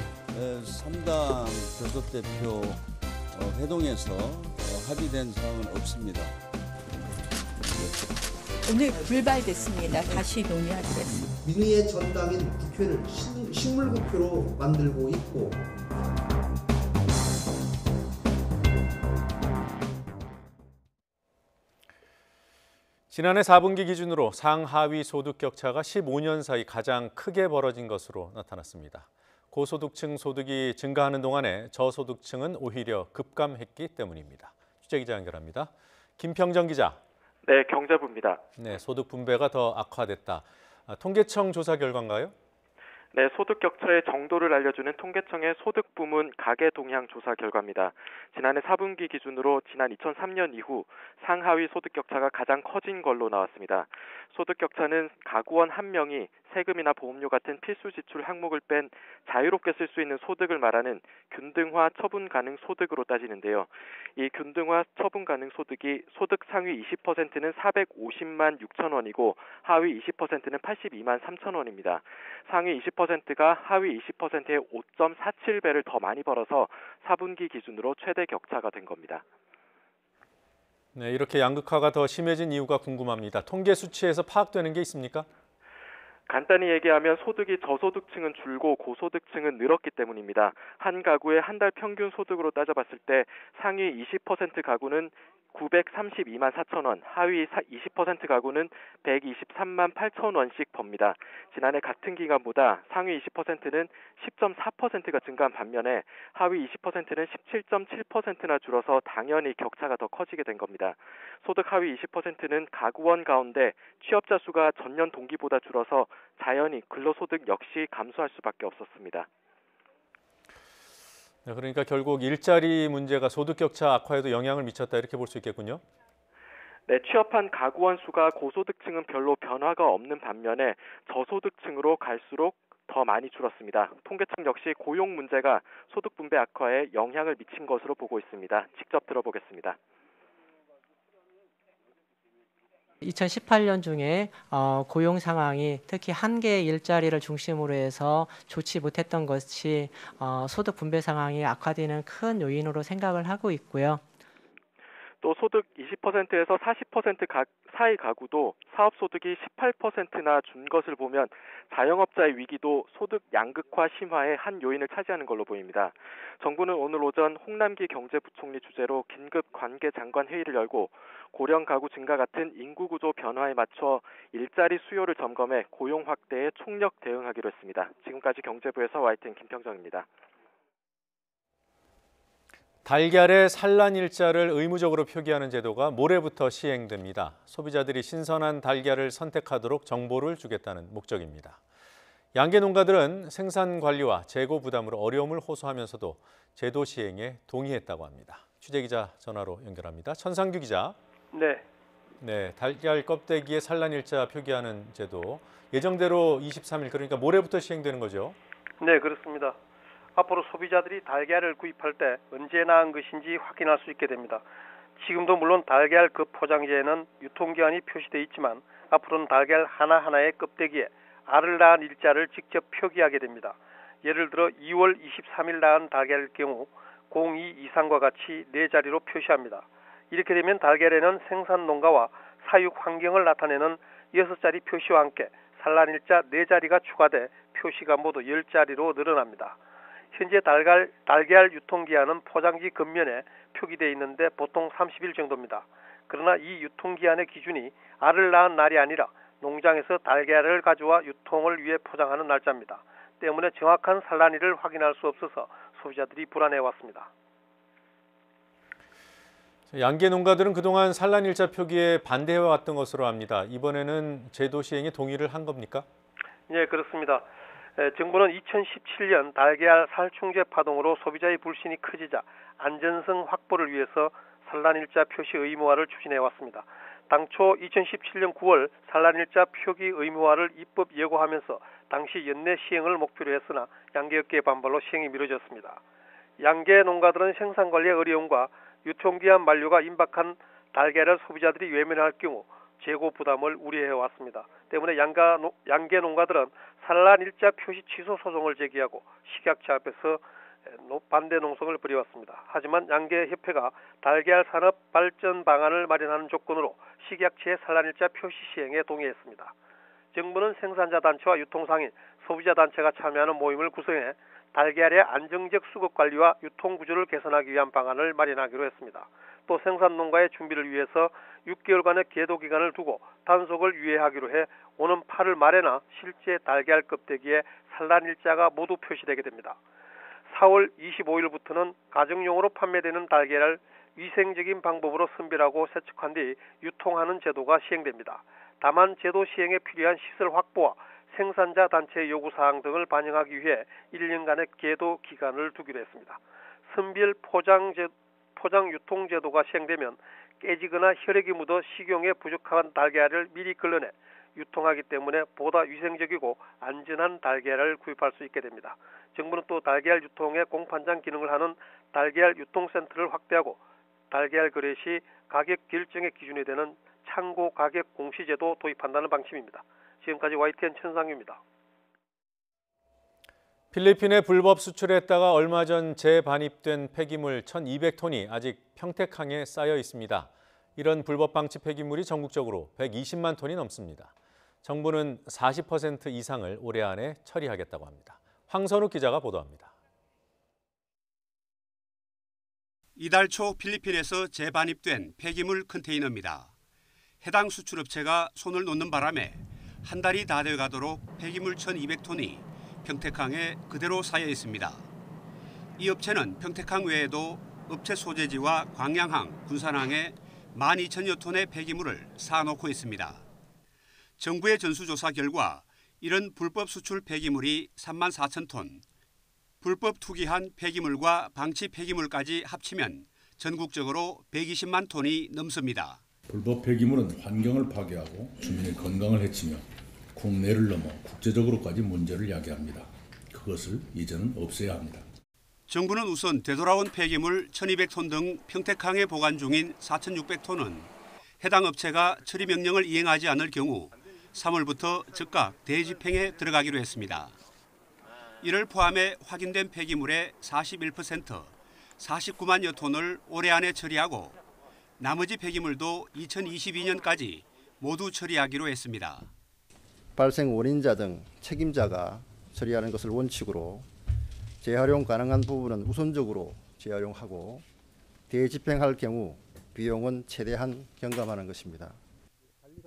3당 교섭대표 회동에서 합의된 사항은 없습니다. 오늘 불발됐습니다. 다시 논의하기로 했습니다. 민의의 전당인 국회를 식물국회로 만들고 있고 지난해 4분기 기준으로 상하위 소득 격차가 15년 사이 가장 크게 벌어진 것으로 나타났습니다. 고소득층 소득이 증가하는 동안에 저소득층은 오히려 급감했기 때문입니다. 취재기자 연결합니다. 김평정 기자. 네, 경제부입니다. 네, 소득 분배가 더 악화됐다. 통계청 조사 결과인가요? 네, 소득 격차의 정도를 알려주는 통계청의 소득 부문 가계 동향 조사 결과입니다. 지난해 4분기 기준으로 지난 2003년 이후 상하위 소득 격차가 가장 커진 걸로 나왔습니다. 소득 격차는 가구원 한 명이 세금이나 보험료 같은 필수 지출 항목을 뺀 자유롭게 쓸 수 있는 소득을 말하는 균등화 처분 가능 소득으로 따지는데요. 이 균등화 처분 가능 소득이 소득 상위 20%는 450만 6천 원이고 하위 20%는 82만 3천 원입니다. 상위 20%가 하위 20%의 5.47배를 더 많이 벌어서 4분기 기준으로 최대 격차가 된 겁니다. 네, 이렇게 양극화가 더 심해진 이유가 궁금합니다. 통계 수치에서 파악되는 게 있습니까? 간단히 얘기하면 소득이 저소득층은 줄고 고소득층은 늘었기 때문입니다. 한 가구의 한 달 평균 소득으로 따져봤을 때 상위 20% 가구는 932만 4천 원, 하위 20% 가구는 123만 8천 원씩 법니다. 지난해 같은 기간보다 상위 20%는 10.4%가 증가한 반면에 하위 20%는 17.7%나 줄어서 당연히 격차가 더 커지게 된 겁니다. 소득 하위 20%는 가구원 가운데 취업자 수가 전년 동기보다 줄어서 자연히 근로소득 역시 감소할 수밖에 없었습니다. 네, 그러니까 결국 일자리 문제가 소득 격차 악화에도 영향을 미쳤다 이렇게 볼 수 있겠군요. 네, 취업한 가구원 수가 고소득층은 별로 변화가 없는 반면에 저소득층으로 갈수록 더 많이 줄었습니다. 통계청 역시 고용 문제가 소득 분배 악화에 영향을 미친 것으로 보고 있습니다. 직접 들어보겠습니다. 2018년 중에 고용 상황이 특히 한 개의 일자리를 중심으로 해서 좋지 못했던 것이 소득 분배 상황이 악화되는 큰 요인으로 생각을 하고 있고요. 또 소득 20%에서 40% 사이 가구도 사업 소득이 18%나 준 것을 보면 자영업자의 위기도 소득 양극화 심화의 한 요인을 차지하는 걸로 보입니다. 정부는 오늘 오전 홍남기 경제부총리 주재로 긴급 관계장관 회의를 열고 고령 가구 증가 같은 인구 구조 변화에 맞춰 일자리 수요를 점검해 고용 확대에 총력 대응하기로 했습니다. 지금까지 경제부에서 YTN 김평정입니다. 달걀의 산란 일자를 의무적으로 표기하는 제도가 모레부터 시행됩니다. 소비자들이 신선한 달걀을 선택하도록 정보를 주겠다는 목적입니다. 양계 농가들은 생산 관리와 재고 부담으로 어려움을 호소하면서도 제도 시행에 동의했다고 합니다. 취재기자 전화로 연결합니다. 천상규 기자. 네, 달걀 껍데기에 산란 일자 표기하는 제도 예정대로 23일 그러니까 모레부터 시행되는 거죠? 네, 그렇습니다. 앞으로 소비자들이 달걀을 구입할 때 언제 낳은 것인지 확인할 수 있게 됩니다. 지금도 물론 달걀 그 포장지에는 유통기한이 표시되어 있지만 앞으로는 달걀 하나하나의 껍데기에 알을 낳은 일자를 직접 표기하게 됩니다. 예를 들어 2월 23일 낳은 달걀일 경우 02 이상과 같이 4자리로 표시합니다. 이렇게 되면 달걀에는 생산 농가와 사육 환경을 나타내는 6자리 표시와 함께 산란 일자 4자리가 추가돼 표시가 모두 10자리로 늘어납니다. 현재 달걀 유통기한은 포장지 겉면에 표기되어 있는데 보통 30일 정도입니다. 그러나 이 유통기한의 기준이 알을 낳은 날이 아니라 농장에서 달걀을 가져와 유통을 위해 포장하는 날짜입니다. 때문에 정확한 산란일을 확인할 수 없어서 소비자들이 불안해왔습니다. 양계 농가들은 그동안 산란 일자 표기에 반대해왔던 것으로 압니다. 이번에는 제도 시행에 동의를 한 겁니까? 네, 그렇습니다. 정부는 2017년 달걀 살충제 파동으로 소비자의 불신이 커지자 안전성 확보를 위해서 산란일자 표시 의무화를 추진해왔습니다. 당초 2017년 9월 산란일자 표기 의무화를 입법 예고하면서 당시 연내 시행을 목표로 했으나 양계업계의 반발로 시행이 미뤄졌습니다. 양계 농가들은 생산관리의 어려움과 유통기한 만료가 임박한 달걀을 소비자들이 외면할 경우 재고 부담을 우려해왔습니다. 때문에 양계 농가들은 산란 일자 표시 취소 소송을 제기하고 식약처 앞에서 반대 농성을 벌여왔습니다. 하지만 양계협회가 달걀 산업 발전 방안을 마련하는 조건으로 식약처의 산란 일자 표시 시행에 동의했습니다. 정부는 생산자 단체와 유통상인, 소비자 단체가 참여하는 모임을 구성해 달걀의 안정적 수급 관리와 유통 구조를 개선하기 위한 방안을 마련하기로 했습니다. 또 생산 농가의 준비를 위해서 6개월간의 계도 기간을 두고 단속을 유예하기로 해 오는 8월 말에나 실제 달걀 껍데기에 산란 일자가 모두 표시되게 됩니다. 4월 25일부터는 가정용으로 판매되는 달걀을 위생적인 방법으로 선별하고 세척한 뒤 유통하는 제도가 시행됩니다. 다만 제도 시행에 필요한 시설 확보와 생산자 단체의 요구사항 등을 반영하기 위해 1년간의 계도 기간을 두기로 했습니다. 선별 포장 유통 제도가 시행되면 깨지거나 혈액이 묻어 식용에 부족한 달걀을 미리 걸러내 유통하기 때문에 보다 위생적이고 안전한 달걀을 구입할 수 있게 됩니다. 정부는 또 달걀 유통의 공판장 기능을 하는 달걀 유통센터를 확대하고 달걀 거래 시 가격 결정의 기준이 되는 창고 가격 공시제도 도입한다는 방침입니다. 지금까지 YTN 천상규입니다. 필리핀에 불법 수출했다가 얼마 전 재반입된 폐기물 1,200톤이 아직 평택항에 쌓여 있습니다. 이런 불법 방치 폐기물이 전국적으로 120만 톤이 넘습니다. 정부는 40% 이상을 올해 안에 처리하겠다고 합니다. 황선욱 기자가 보도합니다. 이달 초 필리핀에서 재반입된 폐기물 컨테이너입니다. 해당 수출업체가 손을 놓는 바람에 한 달이 다 돼가도록 폐기물 1,200톤이 평택항에 그대로 쌓여 있습니다. 이 업체는 평택항 외에도 업체 소재지와 광양항, 군산항에 12,000여 톤의 폐기물을 쌓아놓고 있습니다. 정부의 전수조사 결과 이런 불법 수출 폐기물이 34,000톤, 불법 투기한 폐기물과 방치 폐기물까지 합치면 전국적으로 120만 톤이 넘습니다. 불법 폐기물은 환경을 파괴하고 주민의 건강을 해치며 국내를 넘어 국제적으로까지 문제를 야기합니다. 그것을 이제는 없애야 합니다. 정부는 우선 되돌아온 폐기물 1,200톤 등 평택항에 보관 중인 4,600톤은 해당 업체가 처리 명령을 이행하지 않을 경우 3월부터 즉각 대집행에 들어가기로 했습니다. 이를 포함해 확인된 폐기물의 41%, 49만여 톤을 올해 안에 처리하고 나머지 폐기물도 2022년까지 모두 처리하기로 했습니다. 발생 원인자 등 책임자가 처리하는 것을 원칙으로 재활용 가능한 부분은 우선적으로 재활용하고 대집행할 경우 비용은 최대한 경감하는 것입니다.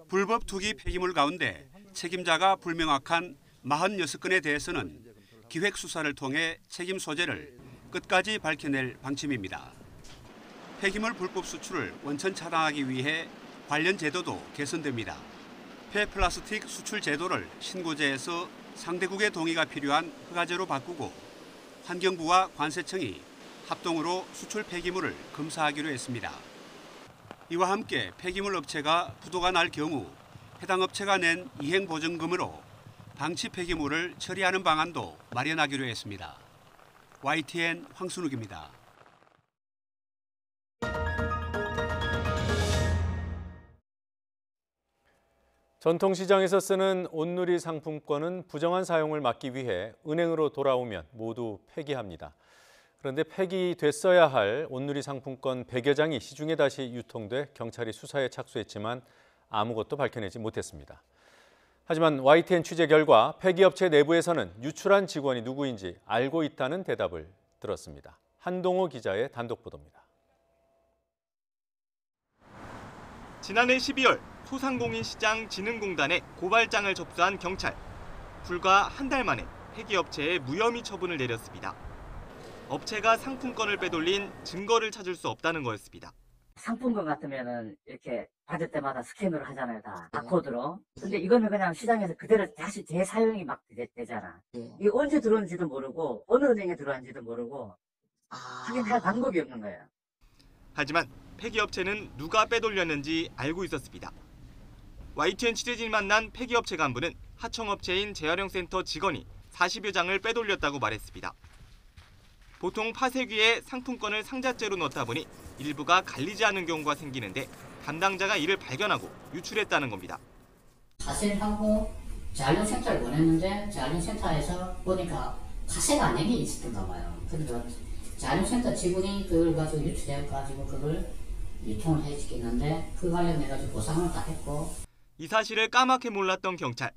불법 투기 폐기물 가운데 책임자가 불명확한 46건에 대해서는 기획 수사를 통해 책임 소재를 끝까지 밝혀낼 방침입니다. 폐기물 불법 수출을 원천 차단하기 위해 관련 제도도 개선됩니다. 폐플라스틱 수출 제도를 신고제에서 상대국의 동의가 필요한 허가제로 바꾸고 환경부와 관세청이 합동으로 수출 폐기물을 검사하기로 했습니다. 이와 함께 폐기물 업체가 부도가 날 경우 해당 업체가 낸 이행보증금으로 방치 폐기물을 처리하는 방안도 마련하기로 했습니다. YTN 황순욱입니다. 전통시장에서 쓰는 온누리 상품권은 부정한 사용을 막기 위해 은행으로 돌아오면 모두 폐기합니다. 그런데 폐기됐어야 할 온누리 상품권 100여 장이 시중에 다시 유통돼 경찰이 수사에 착수했지만 아무것도 밝혀내지 못했습니다. 하지만 YTN 취재 결과 폐기업체 내부에서는 유출한 직원이 누구인지 알고 있다는 대답을 들었습니다. 한동호 기자의 단독 보도입니다. 지난해 12월 소상공인시장 진흥공단에 고발장을 접수한 경찰. 불과 한 달 만에 폐기업체에 무혐의 처분을 내렸습니다. 업체가 상품권을 빼돌린 증거를 찾을 수 없다는 거였습니다. 상품권 같으면은 이렇게 받을 때마다 스캔으로 하잖아요, 다 바코드로. 근데 이거는 그냥 시장에서 그대로 다시 재사용이 막 되잖아. 이게 언제 들어온지도 모르고 어느 은행에 들어왔는지도 모르고 확인할 방법이 없는 거예요. 하지만 폐기업체는 누가 빼돌렸는지 알고 있었습니다. YTN 취재진이 만난 폐기업체 간부는 하청업체인 재활용센터 직원이 40여 장을 빼돌렸다고 말했습니다. 보통 파쇄기에 상품권을 상자째로 넣다 보니 일부가 갈리지 않는 경우가 생기는데 담당자가 이를 발견하고 유출했다는 겁니다. 파쇄하고 재활용센터를 보냈는데 재활용센터에서 보니까 파쇄가 안 된 게 있었던가 봐요. 그래서 재활용센터 직원이 그걸 가지고 유출해가지고 그걸 유통을 해주겠는데 그 관련해가지고 보상을 다 했고. 이 사실을 까맣게 몰랐던 경찰.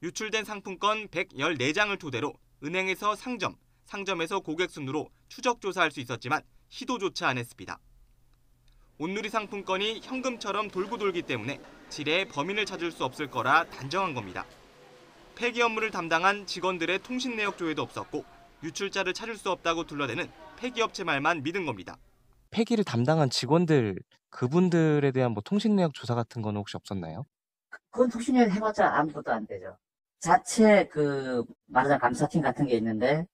유출된 상품권 114장을 토대로 은행에서 상점, 상점에서 고객 순으로 추적 조사할 수 있었지만 시도조차 안 했습니다. 온누리 상품권이 현금처럼 돌고 돌기 때문에 지뢰의 범인을 찾을 수 없을 거라 단정한 겁니다. 폐기 업무를 담당한 직원들의 통신 내역 조회도 없었고 유출자를 찾을 수 없다고 둘러대는 폐기업체 말만 믿은 겁니다. 폐기를 담당한 직원들, 그분들에 대한 뭐 통신 내역 조사 같은 건 혹시 없었나요? 그건 통신을 해봤자 아무것도 안 되죠. 자체 말하자면 감사팀 같은 게 있는데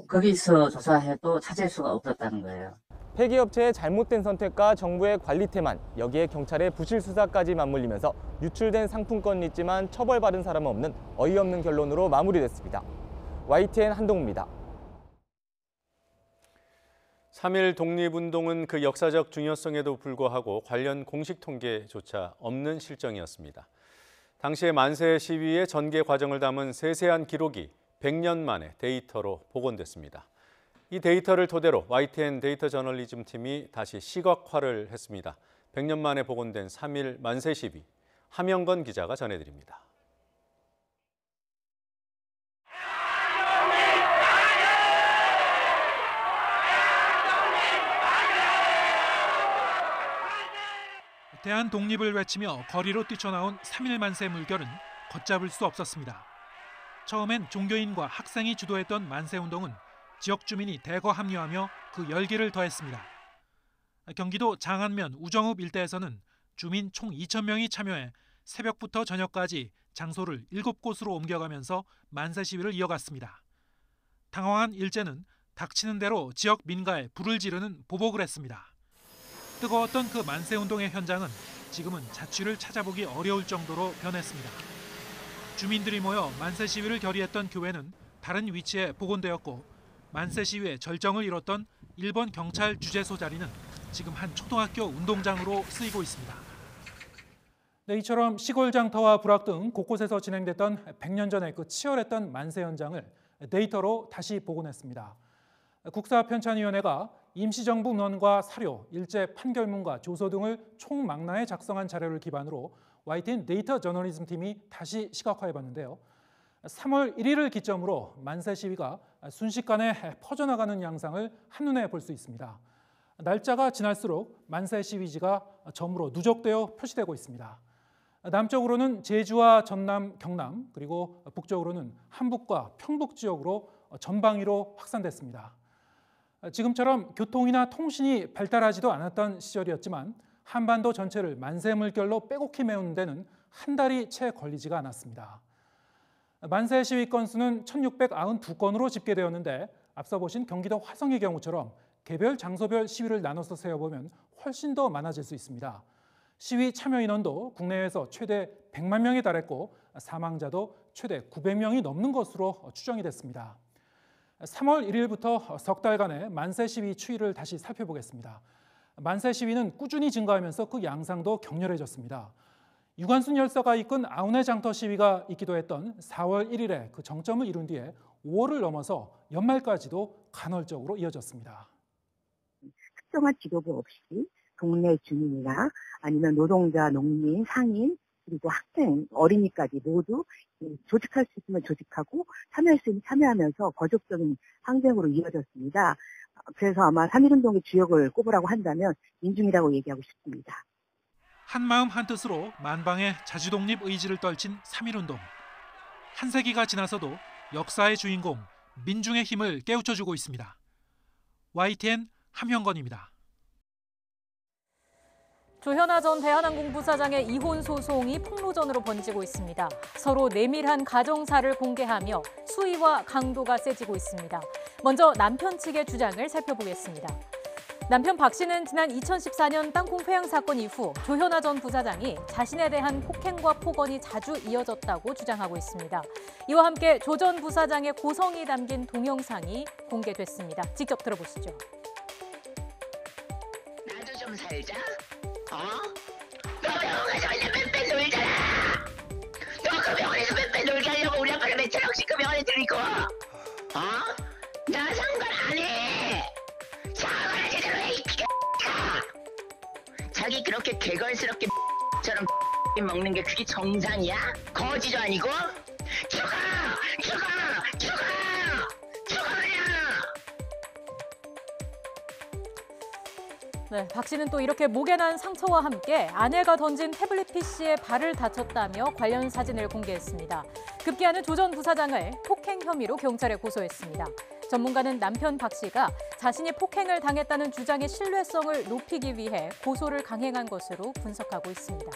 거기서 조사해도 찾을 수가 없었다는 거예요. 폐기업체의 잘못된 선택과 정부의 관리태만, 여기에 경찰의 부실 수사까지 맞물리면서 유출된 상품권은 있지만 처벌받은 사람은 없는 어이없는 결론으로 마무리됐습니다. YTN 한동우입니다. 3.1 독립운동은 그 역사적 중요성에도 불구하고 관련 공식 통계조차 없는 실정이었습니다. 당시의 만세 시위의 전개 과정을 담은 세세한 기록이 100년 만에 데이터로 복원됐습니다. 이 데이터를 토대로 YTN 데이터 저널리즘 팀이 다시 시각화를 했습니다. 100년 만에 복원된 3.1 만세 시위, 함영건 기자가 전해드립니다. 대한 독립을 외치며 거리로 뛰쳐나온 3.1 만세 물결은 걷잡을 수 없었습니다. 처음엔 종교인과 학생이 주도했던 만세운동은 지역 주민이 대거 합류하며 그 열기를 더했습니다. 경기도 장안면 우정읍 일대에서는 주민 총 2,000명이 참여해 새벽부터 저녁까지 장소를 7곳으로 옮겨가면서 만세 시위를 이어갔습니다. 당황한 일제는 닥치는 대로 지역 민가에 불을 지르는 보복을 했습니다. 뜨거웠던 그 만세운동의 현장은 지금은 자취를 찾아보기 어려울 정도로 변했습니다. 주민들이 모여 만세 시위를 결의했던 교회는 다른 위치에 복원되었고 만세 시위의 절정을 이뤘던 일본 경찰 주재소 자리는 지금 한 초등학교 운동장으로 쓰이고 있습니다. 네, 이처럼 시골 장터와 부락 등 곳곳에서 진행됐던 100년 전의 그 치열했던 만세 현장을 데이터로 다시 복원했습니다. 국사편찬위원회가 임시정부 문건과 사료, 일제 판결문과 조서 등을 총망라해 작성한 자료를 기반으로 YTN 데이터 저널리즘 팀이 다시 시각화해봤는데요. 3월 1일을 기점으로 만세 시위가 순식간에 퍼져나가는 양상을 한눈에 볼 수 있습니다. 날짜가 지날수록 만세 시위지가 점으로 누적되어 표시되고 있습니다. 남쪽으로는 제주와 전남, 경남, 그리고 북쪽으로는 한북과 평북 지역으로 전방위로 확산됐습니다. 지금처럼 교통이나 통신이 발달하지도 않았던 시절이었지만 한반도 전체를 만세 물결로 빼곡히 메우는 데는 한 달이 채 걸리지가 않았습니다. 만세 시위 건수는 1692건으로 집계되었는데 앞서 보신 경기도 화성의 경우처럼 개별 장소별 시위를 나눠서 세어보면 훨씬 더 많아질 수 있습니다. 시위 참여 인원도 국내에서 최대 100만 명에 달했고 사망자도 최대 900명이 넘는 것으로 추정이 됐습니다. 3월 1일부터 석 달간의 만세 시위 추이를 다시 살펴보겠습니다. 만세 시위는 꾸준히 증가하면서 그 양상도 격렬해졌습니다. 유관순 열사가 이끈 아우네 장터 시위가 있기도 했던 4월 1일에 그 정점을 이룬 뒤에 5월을 넘어서 연말까지도 간헐적으로 이어졌습니다. 특정한 지도부 없이 동네 주민이나 아니면 노동자, 농민, 상인, 그리고 학생, 어린이까지 모두 조직할 수 있으면 조직하고 참여할 수 있으면 참여하면서 거족적인 항쟁으로 이어졌습니다. 그래서 아마 3.1운동의 주역을 꼽으라고 한다면 민중이라고 얘기하고 싶습니다. 한마음 한뜻으로 만방의 자주독립 의지를 떨친 3.1운동. 한 세기가 지나서도 역사의 주인공 민중의 힘을 깨우쳐주고 있습니다. YTN 함형건입니다. 조현아 전 대한항공 부사장의 이혼 소송이 폭로전으로 번지고 있습니다. 서로 내밀한 가정사를 공개하며 수위와 강도가 세지고 있습니다. 먼저 남편 측의 주장을 살펴보겠습니다. 남편 박 씨는 지난 2014년 땅콩 폐양 사건 이후 조현아 전 부사장이 자신에 대한 폭행과 폭언이 자주 이어졌다고 주장하고 있습니다. 이와 함께 조 전 부사장의 고성이 담긴 동영상이 공개됐습니다. 직접 들어보시죠. 나도 좀 살자. 너 병원에서 맨날 빼빼 놀잖아. 너 그 병원에서 빼빼 놀게 하려고 우리 아빠를 몇천억씩 그 병원에 들이고. 나 상관 안 해. 사과를 제대로 해, 이 X가. 자기 그렇게 개걸스럽게 처럼 먹는 게 그게 정상이야? 거지도 아니고? 죽어! 네, 박 씨는 또 이렇게 목에 난 상처와 함께 아내가 던진 태블릿 PC에 발을 다쳤다며 관련 사진을 공개했습니다. 급기야는 조 전 부사장을 폭행 혐의로 경찰에 고소했습니다. 전문가는 남편 박 씨가 자신이 폭행을 당했다는 주장의 신뢰성을 높이기 위해 고소를 강행한 것으로 분석하고 있습니다.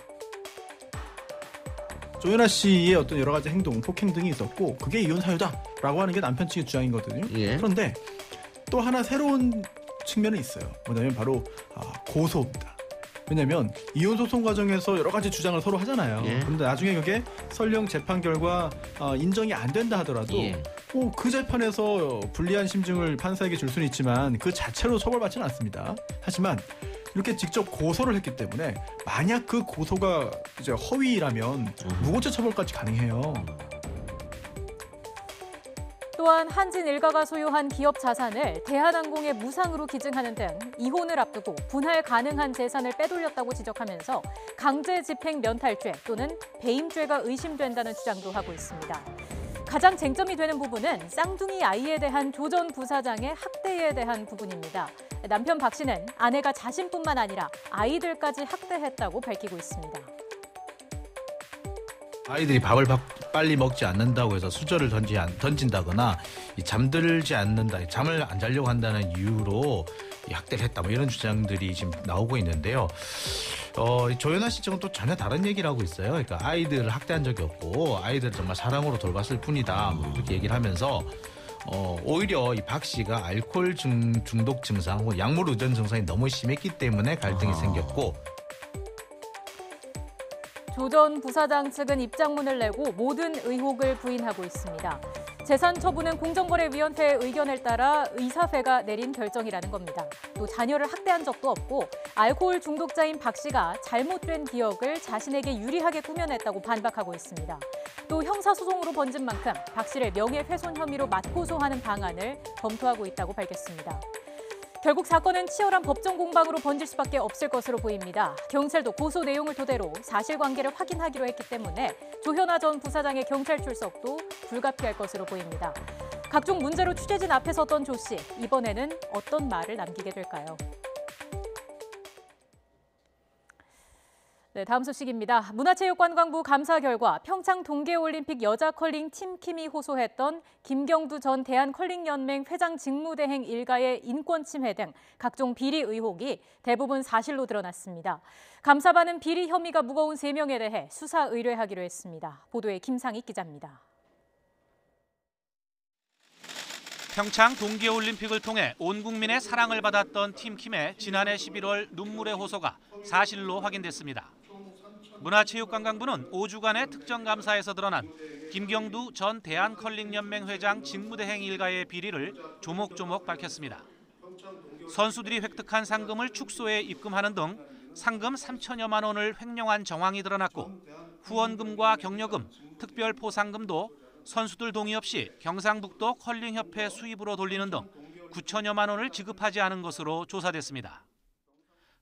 조현아 씨의 어떤 여러 가지 행동, 폭행 등이 있었고 그게 이혼 사유다라고 하는 게 남편 측의 주장이거든요. 예. 그런데 또 하나 새로운 측면은 있어요. 뭐냐면 바로 고소입니다. 왜냐하면 이혼 소송 과정에서 여러 가지 주장을 서로 하잖아요. 예. 그런데 나중에 그게 설령 재판 결과 인정이 안 된다 하더라도 예. 그 재판에서 불리한 심증을 판사에게 줄 수는 있지만 그 자체로 처벌받지는 않습니다. 하지만 이렇게 직접 고소를 했기 때문에 만약 그 고소가 이제 허위라면 무고죄 처벌까지 가능해요. 또한 한진 일가가 소유한 기업 자산을 대한항공에 무상으로 기증하는 등 이혼을 앞두고 분할 가능한 재산을 빼돌렸다고 지적하면서 강제 집행 면탈죄 또는 배임죄가 의심된다는 주장도 하고 있습니다. 가장 쟁점이 되는 부분은 쌍둥이 아이에 대한 조 전 부사장의 학대에 대한 부분입니다. 남편 박 씨는 아내가 자신뿐만 아니라 아이들까지 학대했다고 밝히고 있습니다. 아이들이 밥을 빨리 먹지 않는다고 해서 수저를 던진다거나 잠들지 않는다, 잠을 안 자려고 한다는 이유로 학대를 했다, 뭐 이런 주장들이 지금 나오고 있는데요. 조현아 씨 측은 또 전혀 다른 얘기를 하고 있어요. 그러니까 아이들을 학대한 적이 없고 아이들을 정말 사랑으로 돌봤을 뿐이다, 뭐 이렇게 얘기를 하면서 오히려 이 박 씨가 알코올 중독 증상 혹은 약물 의존 증상이 너무 심했기 때문에 갈등이 생겼고. 조 전 부사장 측은 입장문을 내고 모든 의혹을 부인하고 있습니다. 재산 처분은 공정거래위원회의 의견을 따라 의사회가 내린 결정이라는 겁니다. 또 자녀를 학대한 적도 없고 알코올 중독자인 박 씨가 잘못된 기억을 자신에게 유리하게 꾸며냈다고 반박하고 있습니다. 또 형사소송으로 번진 만큼 박 씨를 명예훼손 혐의로 맞고소하는 방안을 검토하고 있다고 밝혔습니다. 결국 사건은 치열한 법정 공방으로 번질 수밖에 없을 것으로 보입니다. 경찰도 고소 내용을 토대로 사실관계를 확인하기로 했기 때문에 조현아 전 부사장의 경찰 출석도 불가피할 것으로 보입니다. 각종 문제로 취재진 앞에 섰던 조 씨, 이번에는 어떤 말을 남기게 될까요? 네, 다음 소식입니다. 문화체육관광부 감사 결과 평창 동계올림픽 여자 컬링 팀킴이 호소했던 김경두 전 대한컬링연맹 회장 직무대행 일가의 인권 침해 등 각종 비리 의혹이 대부분 사실로 드러났습니다. 감사반은 비리 혐의가 무거운 3명에 대해 수사 의뢰하기로 했습니다. 보도에 김상희 기자입니다. 평창 동계올림픽을 통해 온 국민의 사랑을 받았던 팀킴의 지난해 11월 눈물의 호소가 사실로 확인됐습니다. 문화체육관광부는 5주간의 특정감사에서 드러난 김경두 전 대한컬링연맹 회장 직무대행 일가의 비리를 조목조목 밝혔습니다. 선수들이 획득한 상금을 축소에 입금하는 등 상금 3천여만 원을 횡령한 정황이 드러났고 후원금과 격려금, 특별 포상금도 선수들 동의 없이 경상북도 컬링협회 수입으로 돌리는 등 9천여만 원을 지급하지 않은 것으로 조사됐습니다.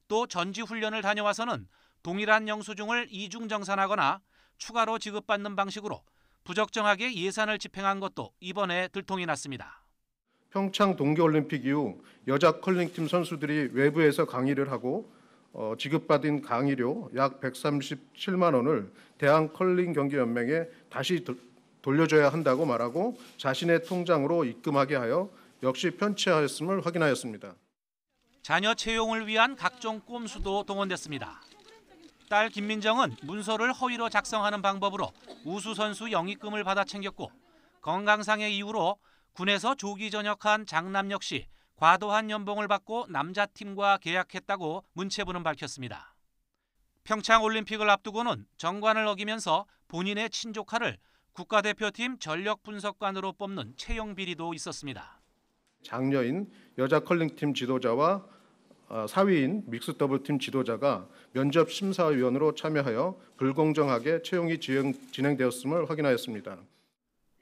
또 전지훈련을 다녀와서는 동일한 영수증을 이중정산하거나 추가로 지급받는 방식으로 부적정하게 예산을 집행한 것도 이번에 들통이 났습니다. 평창 동계올림픽 이후 여자 컬링팀 선수들이 외부에서 강의를 하고 지급받은 강의료 약 137만 원을 대한컬링경기연맹에 다시 돌려줘야 한다고 말하고 자신의 통장으로 입금하게 하여 역시 편취하였음을 확인하였습니다. 자녀 채용을 위한 각종 꼼수도 동원됐습니다. 딸 김민정은 문서를 허위로 작성하는 방법으로 우수선수 영입금을 받아 챙겼고 건강상의 이유로 군에서 조기 전역한 장남 역시 과도한 연봉을 받고 남자팀과 계약했다고 문체부는 밝혔습니다. 평창올림픽을 앞두고는 정관을 어기면서 본인의 친조카를 국가대표팀 전력분석관으로 뽑는 채용 비리도 있었습니다. 장녀인 여자 컬링팀 지도자와 사위인 믹스더블팀 지도자가 면접 심사위원으로 참여하여 불공정하게 채용이 진행되었음을 확인하였습니다.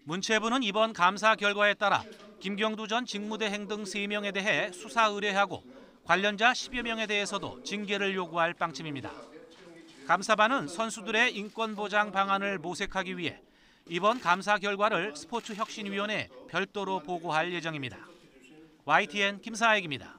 문체부는 이번 감사 결과에 따라 김경두 전 직무대행 등 3명에 대해 수사 의뢰하고 관련자 10여 명에 대해서도 징계를 요구할 방침입니다. 감사반은 선수들의 인권 보장 방안을 모색하기 위해 이번 감사 결과를 스포츠혁신위원회에 별도로 보고할 예정입니다. YTN 김사익입니다.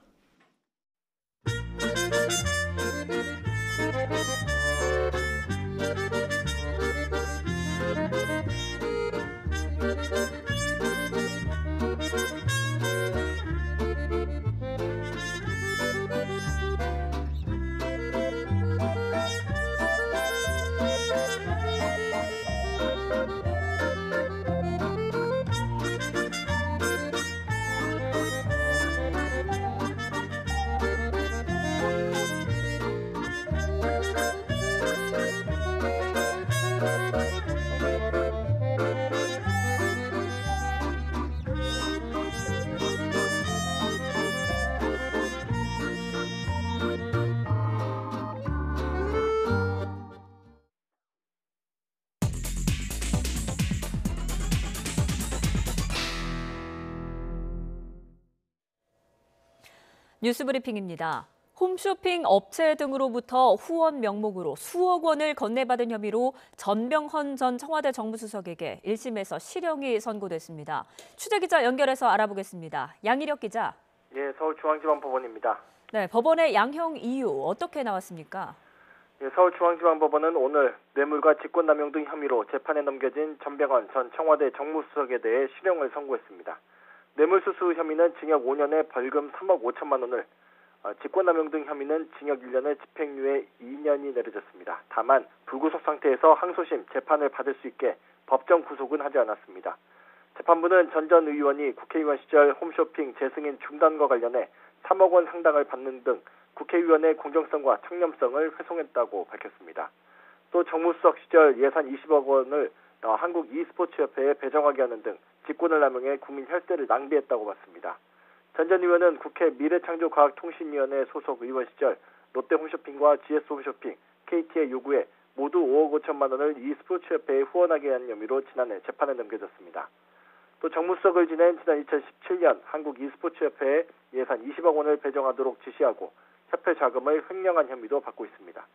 뉴스브리핑입니다. 홈쇼핑 업체 등으로부터 후원 명목으로 수억 원을 건네받은 혐의로 전병헌 전 청와대 정무수석에게 1심에서 실형이 선고됐습니다. 취재기자 연결해서 알아보겠습니다. 양희력 기자. 예, 서울중앙지방법원입니다. 네, 법원의 양형 이유 어떻게 나왔습니까? 예, 서울중앙지방법원은 오늘 뇌물과 직권남용 등 혐의로 재판에 넘겨진 전병헌 전 청와대 정무수석에 대해 실형을 선고했습니다. 뇌물수수 혐의는 징역 5년에 벌금 3억 5천만 원을, 직권남용 등 혐의는 징역 1년에 집행유예 2년이 내려졌습니다. 다만 불구속 상태에서 항소심 재판을 받을 수 있게 법정 구속은 하지 않았습니다. 재판부는 전 의원이 국회의원 시절 홈쇼핑 재승인 중단과 관련해 3억 원 상당을 받는 등 국회의원의 공정성과 청렴성을 훼손했다고 밝혔습니다. 또 정무수석 시절 예산 20억 원을 한국 e스포츠협회에 배정하게 하는 등 직권을 남용해 국민 혈세를 낭비했다고 봤습니다. 전 의원은 국회 미래창조과학통신위원회 소속 의원 시절 롯데홈쇼핑과 GS홈쇼핑, KT의 요구에 모두 5억 5천만 원을 e스포츠협회에 후원하게 한 혐의로 지난해 재판에 넘겨졌습니다. 또 정무수석을 지낸 지난 2017년 한국 e스포츠협회에 예산 20억 원을 배정하도록 지시하고 협회 자금을 횡령한 혐의도 받고 있습니다.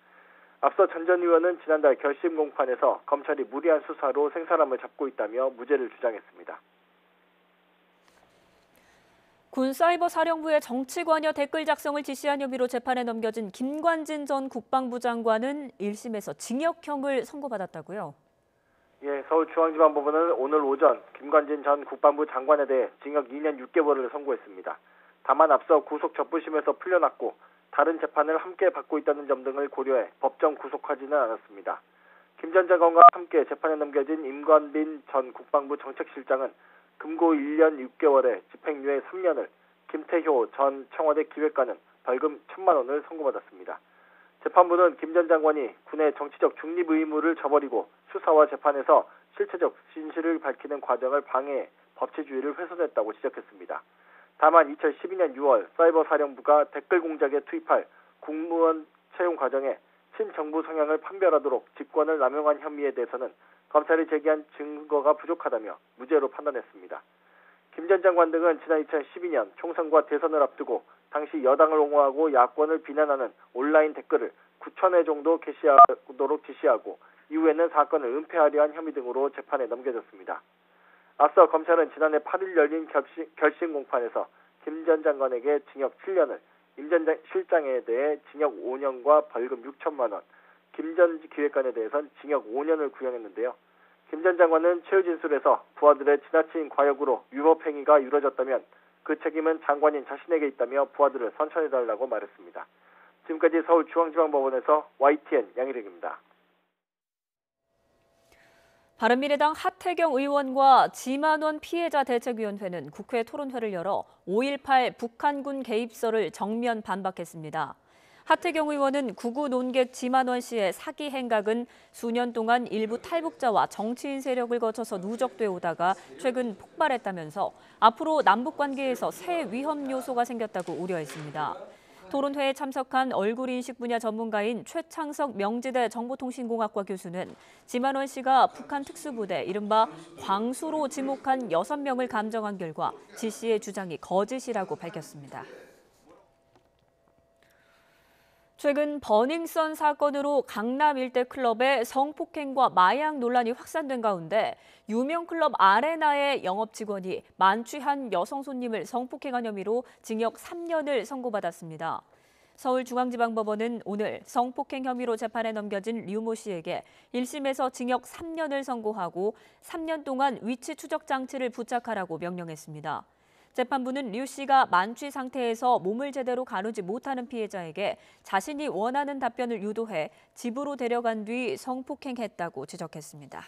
앞서 전 전 의원은 지난달 결심 공판에서 검찰이 무리한 수사로 생사람을 잡고 있다며 무죄를 주장했습니다. 군사이버사령부의 정치관여 댓글 작성을 지시한 혐의로 재판에 넘겨진 김관진 전 국방부 장관은 1심에서 징역형을 선고받았다고요? 예, 서울중앙지방법원은 오늘 오전 김관진 전 국방부 장관에 대해 징역 2년 6개월을 선고했습니다. 다만 앞서 구속 적부심에서 풀려났고 다른 재판을 함께 받고 있다는 점 등을 고려해 법정 구속하지는 않았습니다. 김 전 장관과 함께 재판에 넘겨진 임관빈 전 국방부 정책실장은 금고 1년 6개월에 집행유예 3년을, 김태효 전 청와대 기획관은 벌금 1,000만 원을 선고받았습니다. 재판부는 김 전 장관이 군의 정치적 중립 의무를 저버리고 수사와 재판에서 실체적 진실을 밝히는 과정을 방해해 법치주의를 훼손했다고 지적했습니다. 다만 2012년 6월 사이버사령부가 댓글 공작에 투입할 국무원 채용 과정에 친정부 성향을 판별하도록 직권을 남용한 혐의에 대해서는 검찰이 제기한 증거가 부족하다며 무죄로 판단했습니다. 김 전 장관 등은 지난 2012년 총선과 대선을 앞두고 당시 여당을 옹호하고 야권을 비난하는 온라인 댓글을 9,000회 정도 게시하도록 지시하고 이후에는 사건을 은폐하려 한 혐의 등으로 재판에 넘겨졌습니다. 앞서 검찰은 지난해 8일 열린 결심 공판에서 김 전 장관에게 징역 7년을, 임 전 실장에 대해 징역 5년과 벌금 6천만 원, 김 전 기획관에 대해선 징역 5년을 구형했는데요. 김 전 장관은 최후 진술에서 부하들의 지나친 과욕으로 위법 행위가 이루어졌다면 그 책임은 장관인 자신에게 있다며 부하들을 선처해달라고 말했습니다. 지금까지 서울중앙지방법원에서 YTN 양희leg입니다. 바른미래당 하태경 의원과 지만원 피해자 대책위원회는 국회 토론회를 열어 5.18 북한군 개입설을 정면 반박했습니다. 하태경 의원은 구구 논객 지만원 씨의 사기 행각은 수년 동안 일부 탈북자와 정치인 세력을 거쳐서 누적돼 오다가 최근 폭발했다면서 앞으로 남북 관계에서 새 위험 요소가 생겼다고 우려했습니다. 토론회에 참석한 얼굴인식 분야 전문가인 최창석 명지대 정보통신공학과 교수는 지만원 씨가 북한 특수부대 이른바 광수로 지목한 6명을 감정한 결과 지 씨의 주장이 거짓이라고 밝혔습니다. 최근 버닝썬 사건으로 강남 일대 클럽의 성폭행과 마약 논란이 확산된 가운데 유명 클럽 아레나의 영업 직원이 만취한 여성 손님을 성폭행한 혐의로 징역 3년을 선고받았습니다. 서울중앙지방법원은 오늘 성폭행 혐의로 재판에 넘겨진 류모 씨에게 1심에서 징역 3년을 선고하고 3년 동안 위치 추적 장치를 부착하라고 명령했습니다. 재판부는 류 씨가 만취 상태에서 몸을 제대로 가누지 못하는 피해자에게 자신이 원하는 답변을 유도해 집으로 데려간 뒤 성폭행했다고 지적했습니다.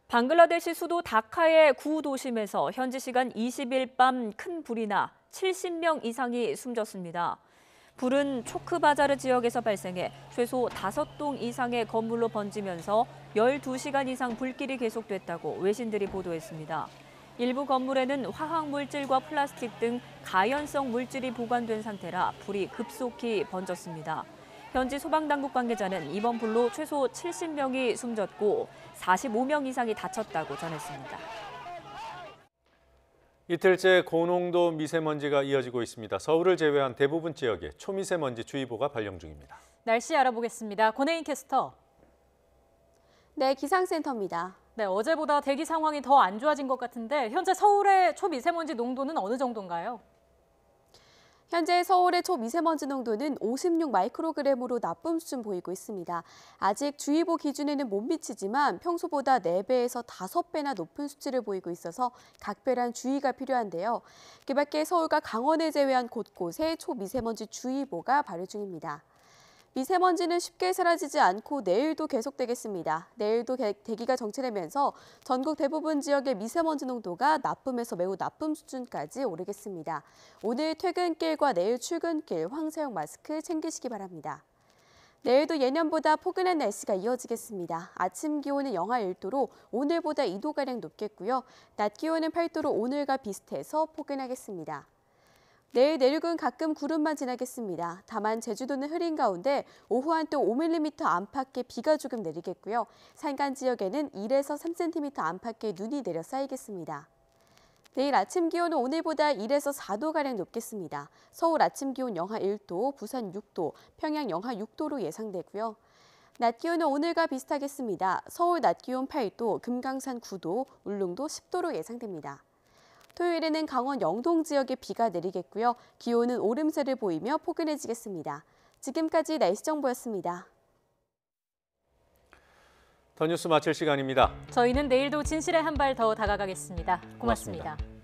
방글라데시 수도 다카의 구도심에서 현지 시간 20일 밤 큰 불이 나 70명 이상이 숨졌습니다. 불은 초크바자르 지역에서 발생해 최소 5동 이상의 건물로 번지면서 12시간 이상 불길이 계속됐다고 외신들이 보도했습니다. 일부 건물에는 화학물질과 플라스틱 등 가연성 물질이 보관된 상태라 불이 급속히 번졌습니다. 현지 소방당국 관계자는 이번 불로 최소 70명이 숨졌고 45명 이상이 다쳤다고 전했습니다. 이틀째 고농도 미세먼지가 이어지고 있습니다. 서울을 제외한 대부분 지역에 초미세먼지 주의보가 발령 중입니다. 날씨 알아보겠습니다. 권혜인 캐스터. 네, 기상센터입니다. 네, 어제보다 대기 상황이 더 안 좋아진 것 같은데 현재 서울의 초미세먼지 농도는 어느 정도인가요? 현재 서울의 초미세먼지 농도는 56 마이크로그램으로 나쁨 수준 보이고 있습니다. 아직 주의보 기준에는 못 미치지만 평소보다 4배에서 5배나 높은 수치를 보이고 있어서 각별한 주의가 필요한데요. 그 밖에 서울과 강원을 제외한 곳곳에 초미세먼지 주의보가 발효 중입니다. 미세먼지는 쉽게 사라지지 않고 내일도 계속되겠습니다. 내일도 대기가 정체되면서 전국 대부분 지역의 미세먼지 농도가 나쁨에서 매우 나쁨 수준까지 오르겠습니다. 오늘 퇴근길과 내일 출근길 황사용 마스크 챙기시기 바랍니다. 내일도 예년보다 포근한 날씨가 이어지겠습니다. 아침 기온은 영하 1도로 오늘보다 2도가량 높겠고요. 낮 기온은 8도로 오늘과 비슷해서 포근하겠습니다. 내일 내륙은 가끔 구름만 지나겠습니다. 다만 제주도는 흐린 가운데 오후 한때 5mm 안팎의 비가 조금 내리겠고요. 산간 지역에는 1에서 3cm 안팎의 눈이 내려 쌓이겠습니다. 내일 아침 기온은 오늘보다 1에서 4도가량 높겠습니다. 서울 아침 기온 영하 1도, 부산 6도, 평양 영하 6도로 예상되고요. 낮 기온은 오늘과 비슷하겠습니다. 서울 낮 기온 8도, 금강산 9도, 울릉도 10도로 예상됩니다. 토요일에는 강원 영동 지역에 비가 내리겠고요. 기온은 오름세를 보이며 포근해지겠습니다. 지금까지 날씨 정보였습니다. 더 뉴스 마칠 시간입니다. 저희는 내일도 진실에 한 발 더 다가가겠습니다. 고맙습니다.